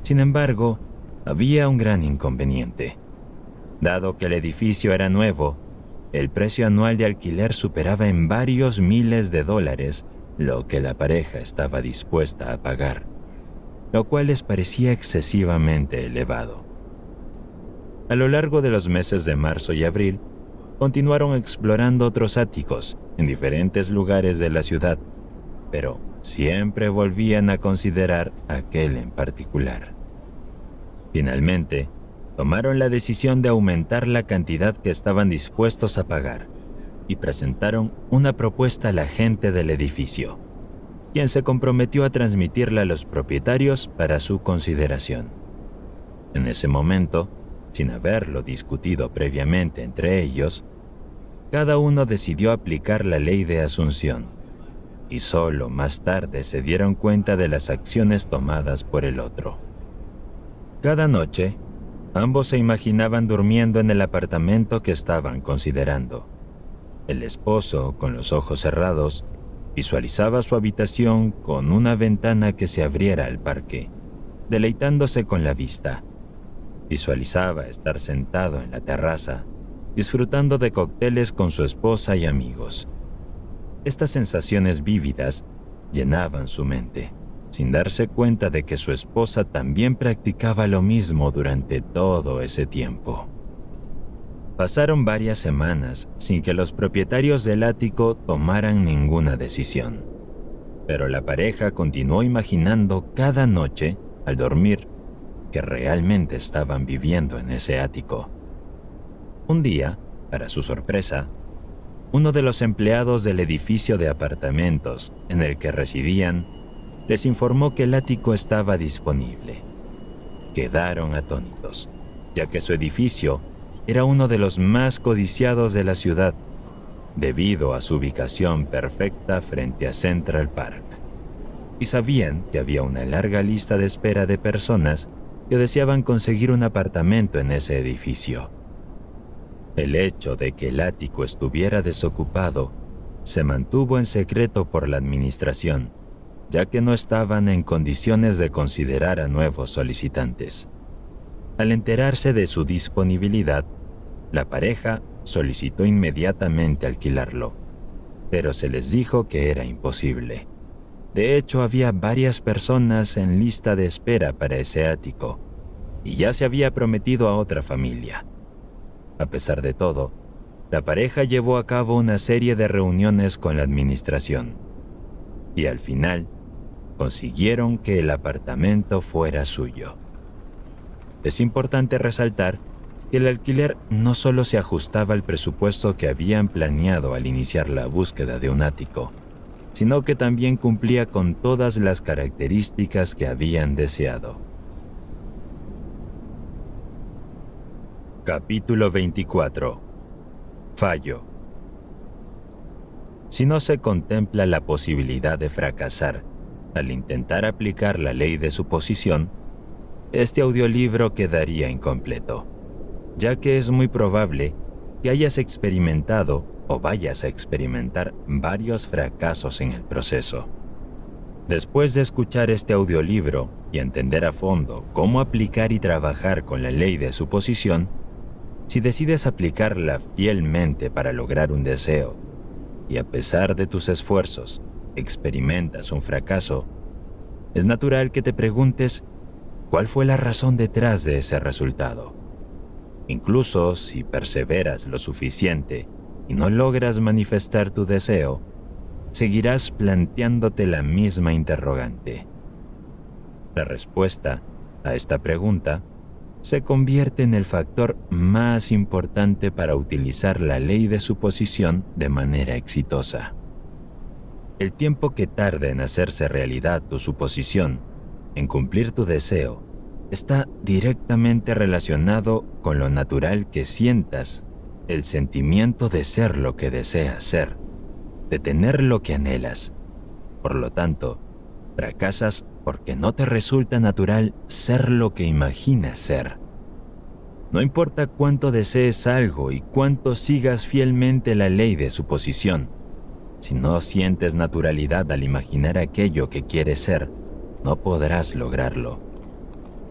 Sin embargo, había un gran inconveniente. Dado que el edificio era nuevo, el precio anual de alquiler superaba en varios miles de dólares lo que la pareja estaba dispuesta a pagar, lo cual les parecía excesivamente elevado. A lo largo de los meses de marzo y abril, continuaron explorando otros áticos en diferentes lugares de la ciudad, pero siempre volvían a considerar aquel en particular. Finalmente, tomaron la decisión de aumentar la cantidad que estaban dispuestos a pagar y presentaron una propuesta al agente del edificio, quien se comprometió a transmitirla a los propietarios para su consideración. En ese momento, sin haberlo discutido previamente entre ellos, cada uno decidió aplicar la ley de Asunción, y solo más tarde se dieron cuenta de las acciones tomadas por el otro. Cada noche, ambos se imaginaban durmiendo en el apartamento que estaban considerando. El esposo, con los ojos cerrados, visualizaba su habitación con una ventana que se abriera al parque, deleitándose con la vista. Visualizaba estar sentado en la terraza, disfrutando de cócteles con su esposa y amigos. Estas sensaciones vívidas llenaban su mente, sin darse cuenta de que su esposa también practicaba lo mismo durante todo ese tiempo. Pasaron varias semanas sin que los propietarios del ático tomaran ninguna decisión, pero la pareja continuó imaginando cada noche, al dormir, que realmente estaban viviendo en ese ático. Un día, para su sorpresa, uno de los empleados del edificio de apartamentos en el que residían les informó que el ático estaba disponible. Quedaron atónitos, ya que su edificio era uno de los más codiciados de la ciudad, debido a su ubicación perfecta frente a Central Park. Y sabían que había una larga lista de espera de personas que deseaban conseguir un apartamento en ese edificio. El hecho de que el ático estuviera desocupado se mantuvo en secreto por la administración, ya que no estaban en condiciones de considerar a nuevos solicitantes. Al enterarse de su disponibilidad, la pareja solicitó inmediatamente alquilarlo, pero se les dijo que era imposible. De hecho, había varias personas en lista de espera para ese ático, y ya se había prometido a otra familia. A pesar de todo, la pareja llevó a cabo una serie de reuniones con la administración, y al final consiguieron que el apartamento fuera suyo. Es importante resaltar que el alquiler no solo se ajustaba al presupuesto que habían planeado al iniciar la búsqueda de un ático, sino que también cumplía con todas las características que habían deseado. Capítulo 24. Fallo. Si no se contempla la posibilidad de fracasar al intentar aplicar la ley de suposición, este audiolibro quedaría incompleto, ya que es muy probable que hayas experimentado o vayas a experimentar varios fracasos en el proceso. Después de escuchar este audiolibro y entender a fondo cómo aplicar y trabajar con la ley de suposición, si decides aplicarla fielmente para lograr un deseo, y a pesar de tus esfuerzos experimentas un fracaso, es natural que te preguntes cuál fue la razón detrás de ese resultado. Incluso si perseveras lo suficiente y no logras manifestar tu deseo, seguirás planteándote la misma interrogante. La respuesta a esta pregunta se convierte en el factor más importante para utilizar la ley de suposición de manera exitosa. El tiempo que tarda en hacerse realidad tu suposición, en cumplir tu deseo, está directamente relacionado con lo natural que sientas, el sentimiento de ser lo que deseas ser, de tener lo que anhelas. Por lo tanto, fracasas porque no te resulta natural ser lo que imaginas ser. No importa cuánto desees algo y cuánto sigas fielmente la ley de suposición, si no sientes naturalidad al imaginar aquello que quieres ser, no podrás lograrlo.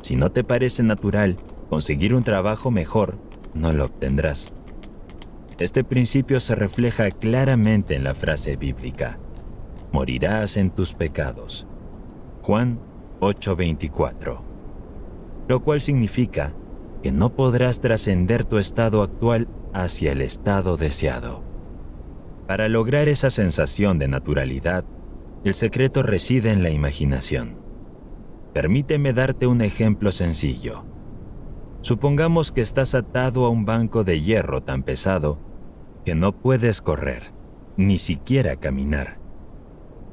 Si no te parece natural conseguir un trabajo mejor, no lo obtendrás. Este principio se refleja claramente en la frase bíblica: morirás en tus pecados. Juan 8:24. Lo cual significa que no podrás trascender tu estado actual hacia el estado deseado. Para lograr esa sensación de naturalidad, el secreto reside en la imaginación. Permíteme darte un ejemplo sencillo. Supongamos que estás atado a un banco de hierro tan pesado que no puedes correr, ni siquiera caminar.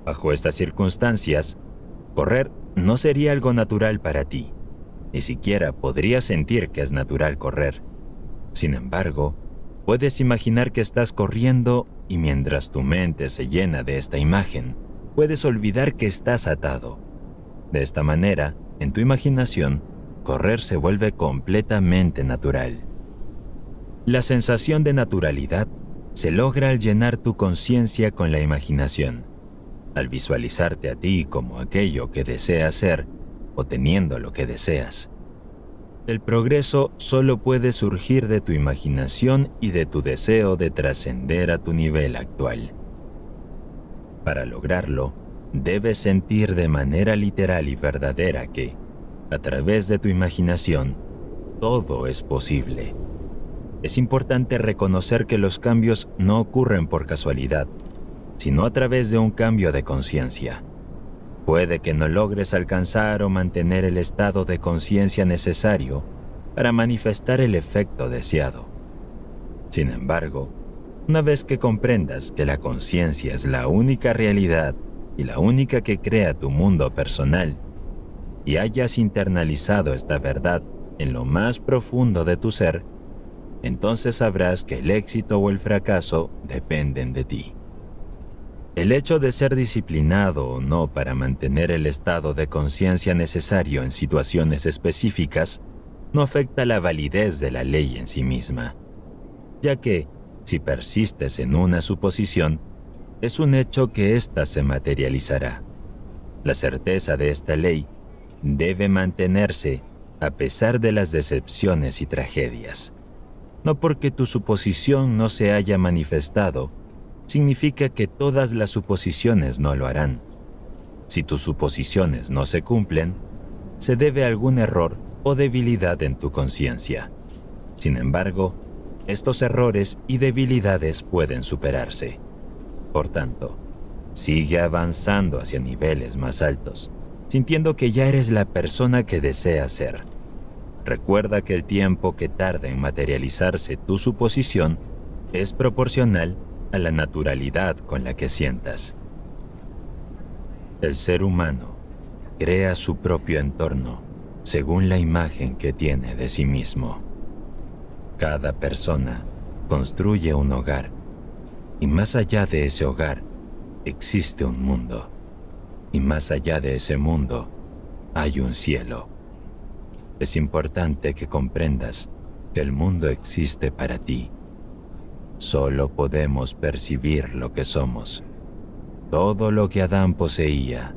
Bajo estas circunstancias, correr no sería algo natural para ti. Ni siquiera podrías sentir que es natural correr. Sin embargo, puedes imaginar que estás corriendo y mientras tu mente se llena de esta imagen, puedes olvidar que estás atado. De esta manera, en tu imaginación, correr se vuelve completamente natural. La sensación de naturalidad se logra al llenar tu conciencia con la imaginación, al visualizarte a ti como aquello que deseas ser o teniendo lo que deseas. El progreso solo puede surgir de tu imaginación y de tu deseo de trascender a tu nivel actual. Para lograrlo, debes sentir de manera literal y verdadera que, a través de tu imaginación, todo es posible. Es importante reconocer que los cambios no ocurren por casualidad, sino a través de un cambio de conciencia. Puede que no logres alcanzar o mantener el estado de conciencia necesario para manifestar el efecto deseado. Sin embargo, una vez que comprendas que la conciencia es la única realidad y la única que crea tu mundo personal, y hayas internalizado esta verdad en lo más profundo de tu ser, entonces sabrás que el éxito o el fracaso dependen de ti. El hecho de ser disciplinado o no para mantener el estado de conciencia necesario en situaciones específicas no afecta la validez de la ley en sí misma, ya que, si persistes en una suposición, es un hecho que ésta se materializará. La certeza de esta ley debe mantenerse a pesar de las decepciones y tragedias. No porque tu suposición no se haya manifestado, significa que todas las suposiciones no lo harán. Si tus suposiciones no se cumplen, se debe a algún error o debilidad en tu conciencia. Sin embargo, estos errores y debilidades pueden superarse. Por tanto, sigue avanzando hacia niveles más altos, sintiendo que ya eres la persona que deseas ser. Recuerda que el tiempo que tarda en materializarse tu suposición es proporcional a la naturalidad con la que sientas. El ser humano crea su propio entorno según la imagen que tiene de sí mismo. Cada persona construye un hogar, y más allá de ese hogar existe un mundo, y más allá de ese mundo hay un cielo. Es importante que comprendas que el mundo existe para ti. Solo podemos percibir lo que somos. Todo lo que Adán poseía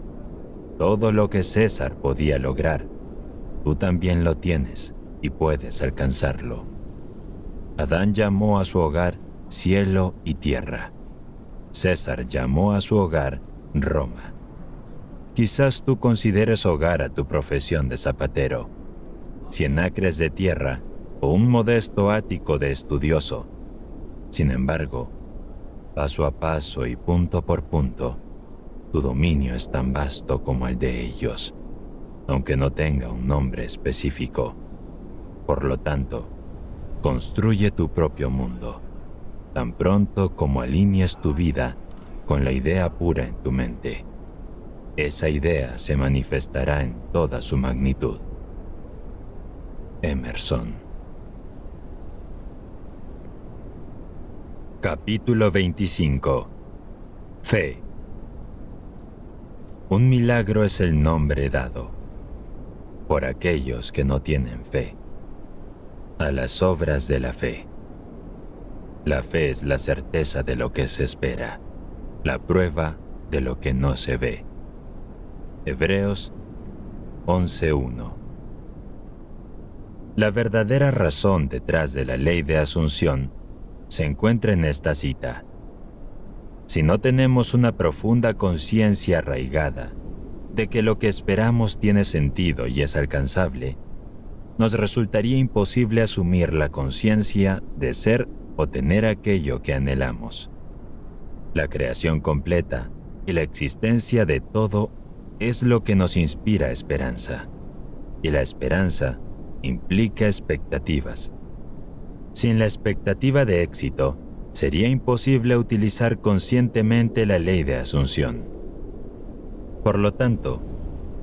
todo lo que César podía lograr, tú también lo tienes y puedes alcanzarlo. Adán llamó a su hogar cielo y tierra. César llamó a su hogar Roma. Quizás tú consideres hogar a tu profesión de zapatero, 100 acres de tierra o un modesto ático de estudioso. Sin embargo, paso a paso y punto por punto, tu dominio es tan vasto como el de ellos, aunque no tenga un nombre específico. Por lo tanto, construye tu propio mundo, tan pronto como alinees tu vida con la idea pura en tu mente. Esa idea se manifestará en toda su magnitud. Emerson. Capítulo 25. Fe. Un milagro es el nombre dado, por aquellos que no tienen fe, a las obras de la fe. La fe es la certeza de lo que se espera, la prueba de lo que no se ve. Hebreos 11:1. La verdadera razón detrás de la ley de Asunción se encuentra en esta cita. Si no tenemos una profunda conciencia arraigada de que lo que esperamos tiene sentido y es alcanzable, nos resultaría imposible asumir la conciencia de ser o tener aquello que anhelamos. La creación completa y la existencia de todo es lo que nos inspira esperanza, y la esperanza implica expectativas. Sin la expectativa de éxito, sería imposible utilizar conscientemente la ley de Asunción. Por lo tanto,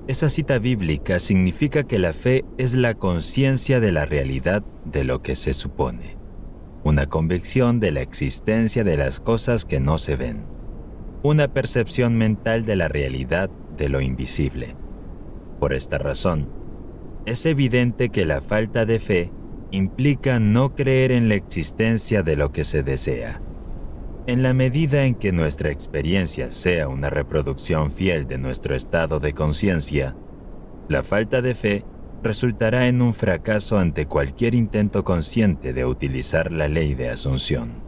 esa cita bíblica significa que la fe es la conciencia de la realidad de lo que se supone, una convicción de la existencia de las cosas que no se ven, una percepción mental de la realidad de lo invisible. Por esta razón, es evidente que la falta de fe implica no creer en la existencia de lo que se desea. En la medida en que nuestra experiencia sea una reproducción fiel de nuestro estado de conciencia, la falta de fe resultará en un fracaso ante cualquier intento consciente de utilizar la ley de Asunción.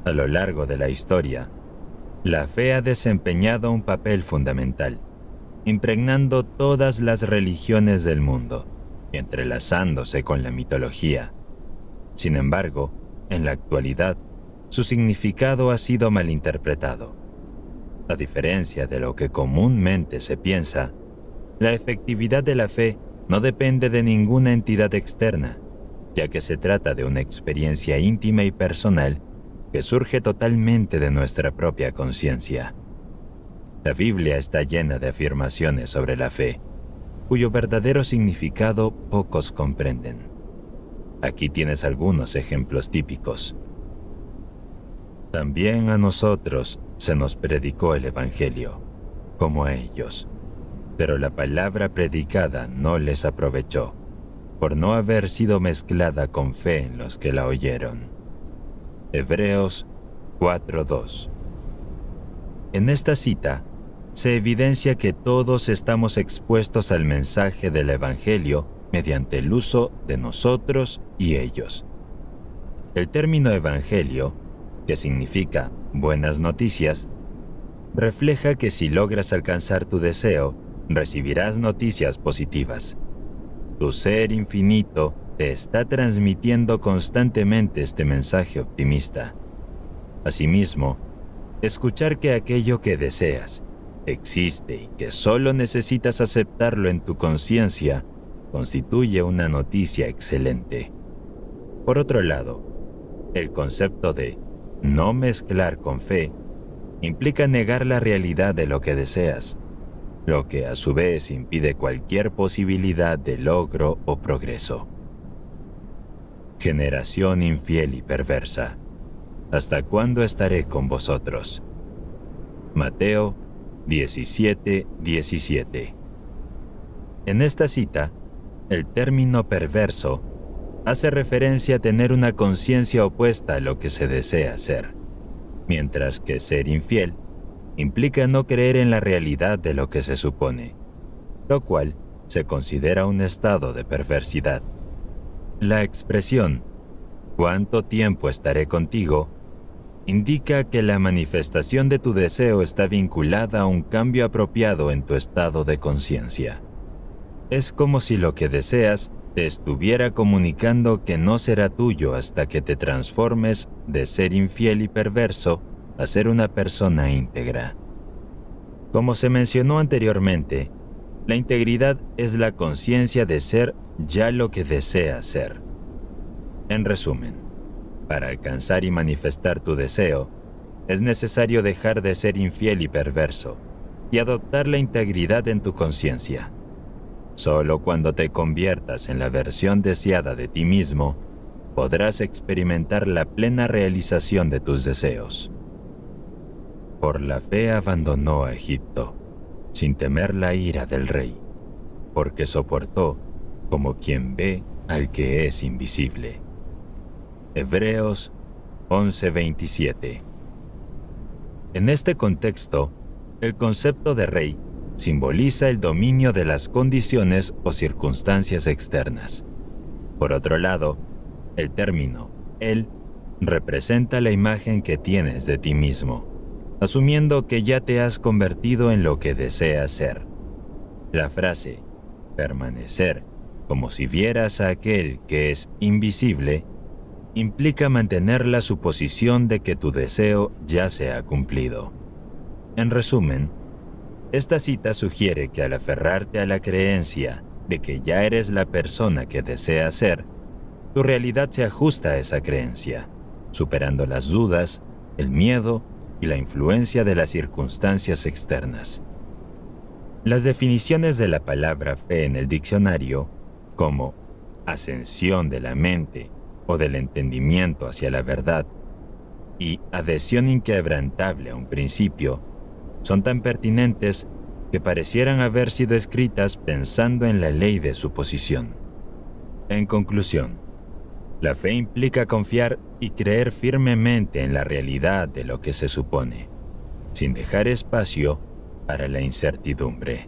A lo largo de la historia, la fe ha desempeñado un papel fundamental, impregnando todas las religiones del mundo y entrelazándose con la mitología. Sin embargo, en la actualidad, su significado ha sido malinterpretado. A diferencia de lo que comúnmente se piensa, la efectividad de la fe no depende de ninguna entidad externa, ya que se trata de una experiencia íntima y personal que surge totalmente de nuestra propia conciencia. La Biblia está llena de afirmaciones sobre la fe, cuyo verdadero significado pocos comprenden. Aquí tienes algunos ejemplos típicos. También a nosotros se nos predicó el Evangelio, como a ellos, pero la palabra predicada no les aprovechó, por no haber sido mezclada con fe en los que la oyeron. Hebreos 4:2. En esta cita, se evidencia que todos estamos expuestos al mensaje del Evangelio mediante el uso de nosotros y ellos. El término Evangelio, que significa buenas noticias, refleja que si logras alcanzar tu deseo, recibirás noticias positivas. Tu ser infinito te está transmitiendo constantemente este mensaje optimista. Asimismo, escuchar que aquello que deseas existe y que solo necesitas aceptarlo en tu conciencia constituye una noticia excelente. Por otro lado, el concepto de no mezclar con fe implica negar la realidad de lo que deseas, lo que a su vez impide cualquier posibilidad de logro o progreso. Generación infiel y perversa, ¿hasta cuándo estaré con vosotros? Mateo 17:17. En esta cita, el término perverso hace referencia a tener una conciencia opuesta a lo que se desea ser, mientras que ser infiel implica no creer en la realidad de lo que se supone, lo cual se considera un estado de perversidad. La expresión «¿Cuánto tiempo estaré contigo?» indica que la manifestación de tu deseo está vinculada a un cambio apropiado en tu estado de conciencia. Es como si lo que deseas te estuviera comunicando que no será tuyo hasta que te transformes de ser infiel y perverso a ser una persona íntegra. Como se mencionó anteriormente, la integridad es la conciencia de ser ya lo que deseas ser. En resumen, para alcanzar y manifestar tu deseo, es necesario dejar de ser infiel y perverso y adoptar la integridad en tu conciencia. Solo cuando te conviertas en la versión deseada de ti mismo, podrás experimentar la plena realización de tus deseos. Por la fe abandonó a Egipto, sin temer la ira del rey, porque soportó como quien ve al que es invisible. Hebreos 11:27. En este contexto, el concepto de rey simboliza el dominio de las condiciones o circunstancias externas. Por otro lado, el término él representa la imagen que tienes de ti mismo, asumiendo que ya te has convertido en lo que deseas ser. La frase permanecer como si vieras a aquel que es invisible implica mantener la suposición de que tu deseo ya se ha cumplido. En resumen, esta cita sugiere que al aferrarte a la creencia de que ya eres la persona que deseas ser, tu realidad se ajusta a esa creencia, superando las dudas, el miedo y la influencia de las circunstancias externas. Las definiciones de la palabra fe en el diccionario, como ascensión de la mente o del entendimiento hacia la verdad y adhesión inquebrantable a un principio, son tan pertinentes que parecieran haber sido escritas pensando en la ley de suposición. En conclusión, la fe implica confiar y creer firmemente en la realidad de lo que se supone, sin dejar espacio para la incertidumbre.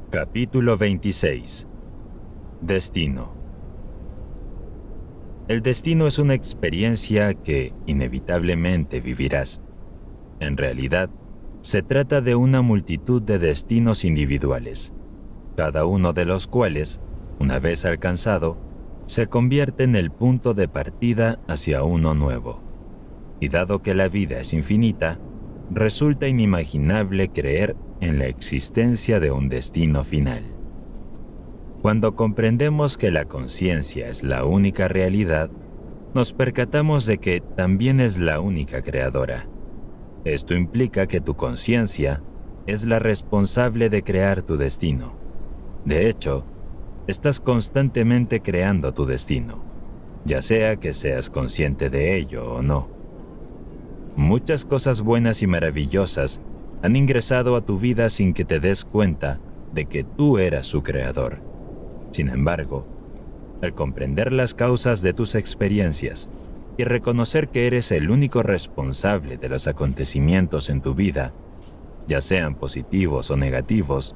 Capítulo 26. Destino. El destino es una experiencia que inevitablemente vivirás. En realidad, se trata de una multitud de destinos individuales, cada uno de los cuales, una vez alcanzado, se convierte en el punto de partida hacia uno nuevo. Y dado que la vida es infinita, resulta inimaginable creer en la existencia de un destino final. Cuando comprendemos que la conciencia es la única realidad, nos percatamos de que también es la única creadora. Esto implica que tu conciencia es la responsable de crear tu destino. De hecho, estás constantemente creando tu destino, ya sea que seas consciente de ello o no. Muchas cosas buenas y maravillosas han ingresado a tu vida sin que te des cuenta de que tú eras su creador. Sin embargo, al comprender las causas de tus experiencias y reconocer que eres el único responsable de los acontecimientos en tu vida, ya sean positivos o negativos,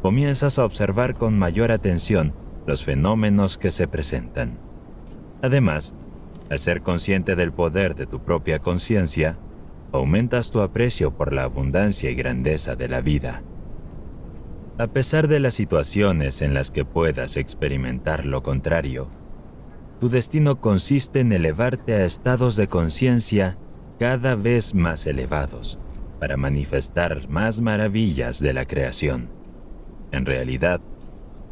comienzas a observar con mayor atención los fenómenos que se presentan. Además, al ser consciente del poder de tu propia conciencia, aumentas tu aprecio por la abundancia y grandeza de la vida. A pesar de las situaciones en las que puedas experimentar lo contrario, tu destino consiste en elevarte a estados de conciencia cada vez más elevados para manifestar más maravillas de la creación. En realidad,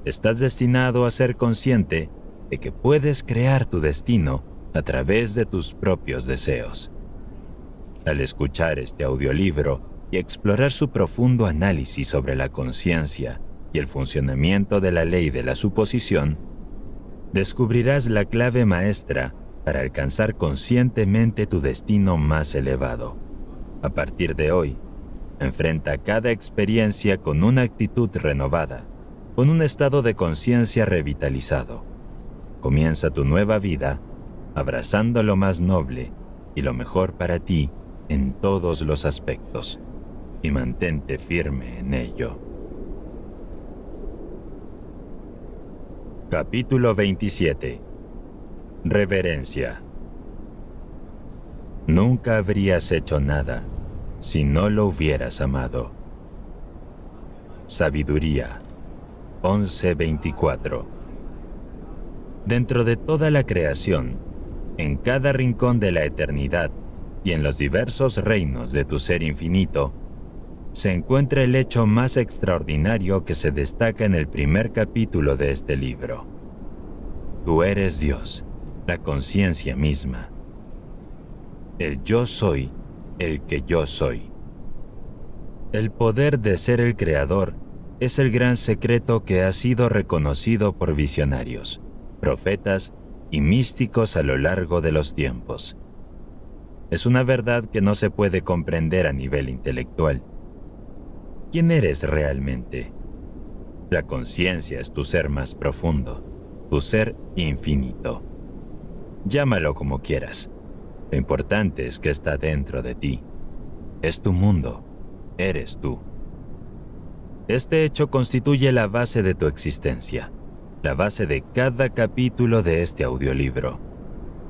estás destinado a ser consciente de que puedes crear tu destino a través de tus propios deseos. Al escuchar este audiolibro y explorar su profundo análisis sobre la conciencia y el funcionamiento de la ley de la suposición, descubrirás la clave maestra para alcanzar conscientemente tu destino más elevado. A partir de hoy, enfrenta cada experiencia con una actitud renovada, con un estado de conciencia revitalizado. Comienza tu nueva vida abrazando lo más noble y lo mejor para ti en todos los aspectos, y mantente firme en ello. Capítulo 27. Reverencia. Nunca habrías hecho nada si no lo hubieras amado. Sabiduría 11:24. Dentro de toda la creación, en cada rincón de la eternidad y en los diversos reinos de tu ser infinito, se encuentra el hecho más extraordinario que se destaca en el primer capítulo de este libro. Tú eres Dios, la conciencia misma. El yo soy, el que yo soy. El poder de ser el creador es el gran secreto que ha sido reconocido por visionarios, profetas y místicos a lo largo de los tiempos. Es una verdad que no se puede comprender a nivel intelectual. ¿Quién eres realmente? La conciencia es tu ser más profundo, tu ser infinito. Llámalo como quieras. Lo importante es que está dentro de ti. Es tu mundo. Eres tú. Este hecho constituye la base de tu existencia, la base de cada capítulo de este audiolibro.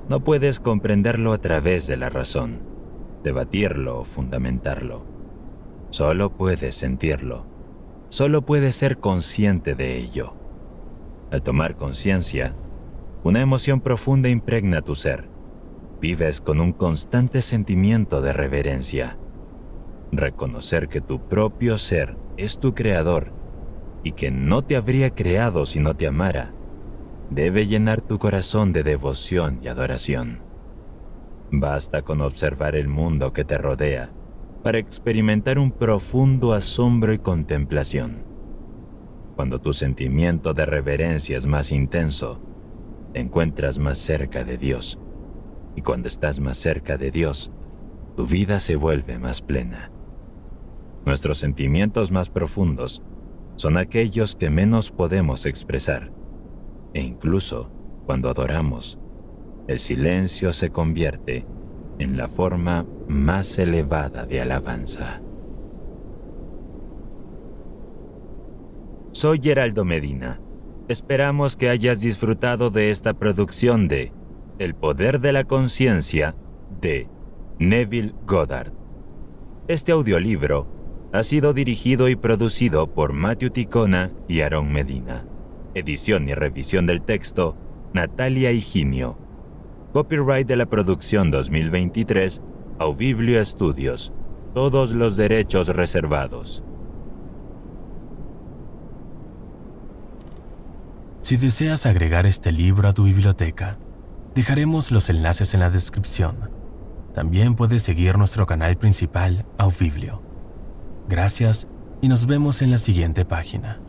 No puedes comprenderlo a través de la razón, debatirlo o fundamentarlo. Solo puedes sentirlo. Solo puedes ser consciente de ello. Al tomar conciencia, una emoción profunda impregna tu ser. Vives con un constante sentimiento de reverencia. Reconocer que tu propio ser es tu creador y que no te habría creado si no te amara, debe llenar tu corazón de devoción y adoración. Basta con observar el mundo que te rodea para experimentar un profundo asombro y contemplación. Cuando tu sentimiento de reverencia es más intenso, te encuentras más cerca de Dios. Y cuando estás más cerca de Dios, tu vida se vuelve más plena. Nuestros sentimientos más profundos son aquellos que menos podemos expresar. E incluso cuando adoramos, el silencio se convierte en la forma más elevada de alabanza. Soy Geraldo Medina. Esperamos que hayas disfrutado de esta producción de El poder de la conciencia de Neville Goddard. Este audiolibro ha sido dirigido y producido por Matthew Ticona y Aarón Medina. Edición y revisión del texto, Natalia Higinio. Copyright de la producción 2023, Aubiblio Studios. Todos los derechos reservados. Si deseas agregar este libro a tu biblioteca, dejaremos los enlaces en la descripción. También puedes seguir nuestro canal principal, Aubiblio. Gracias y nos vemos en la siguiente página.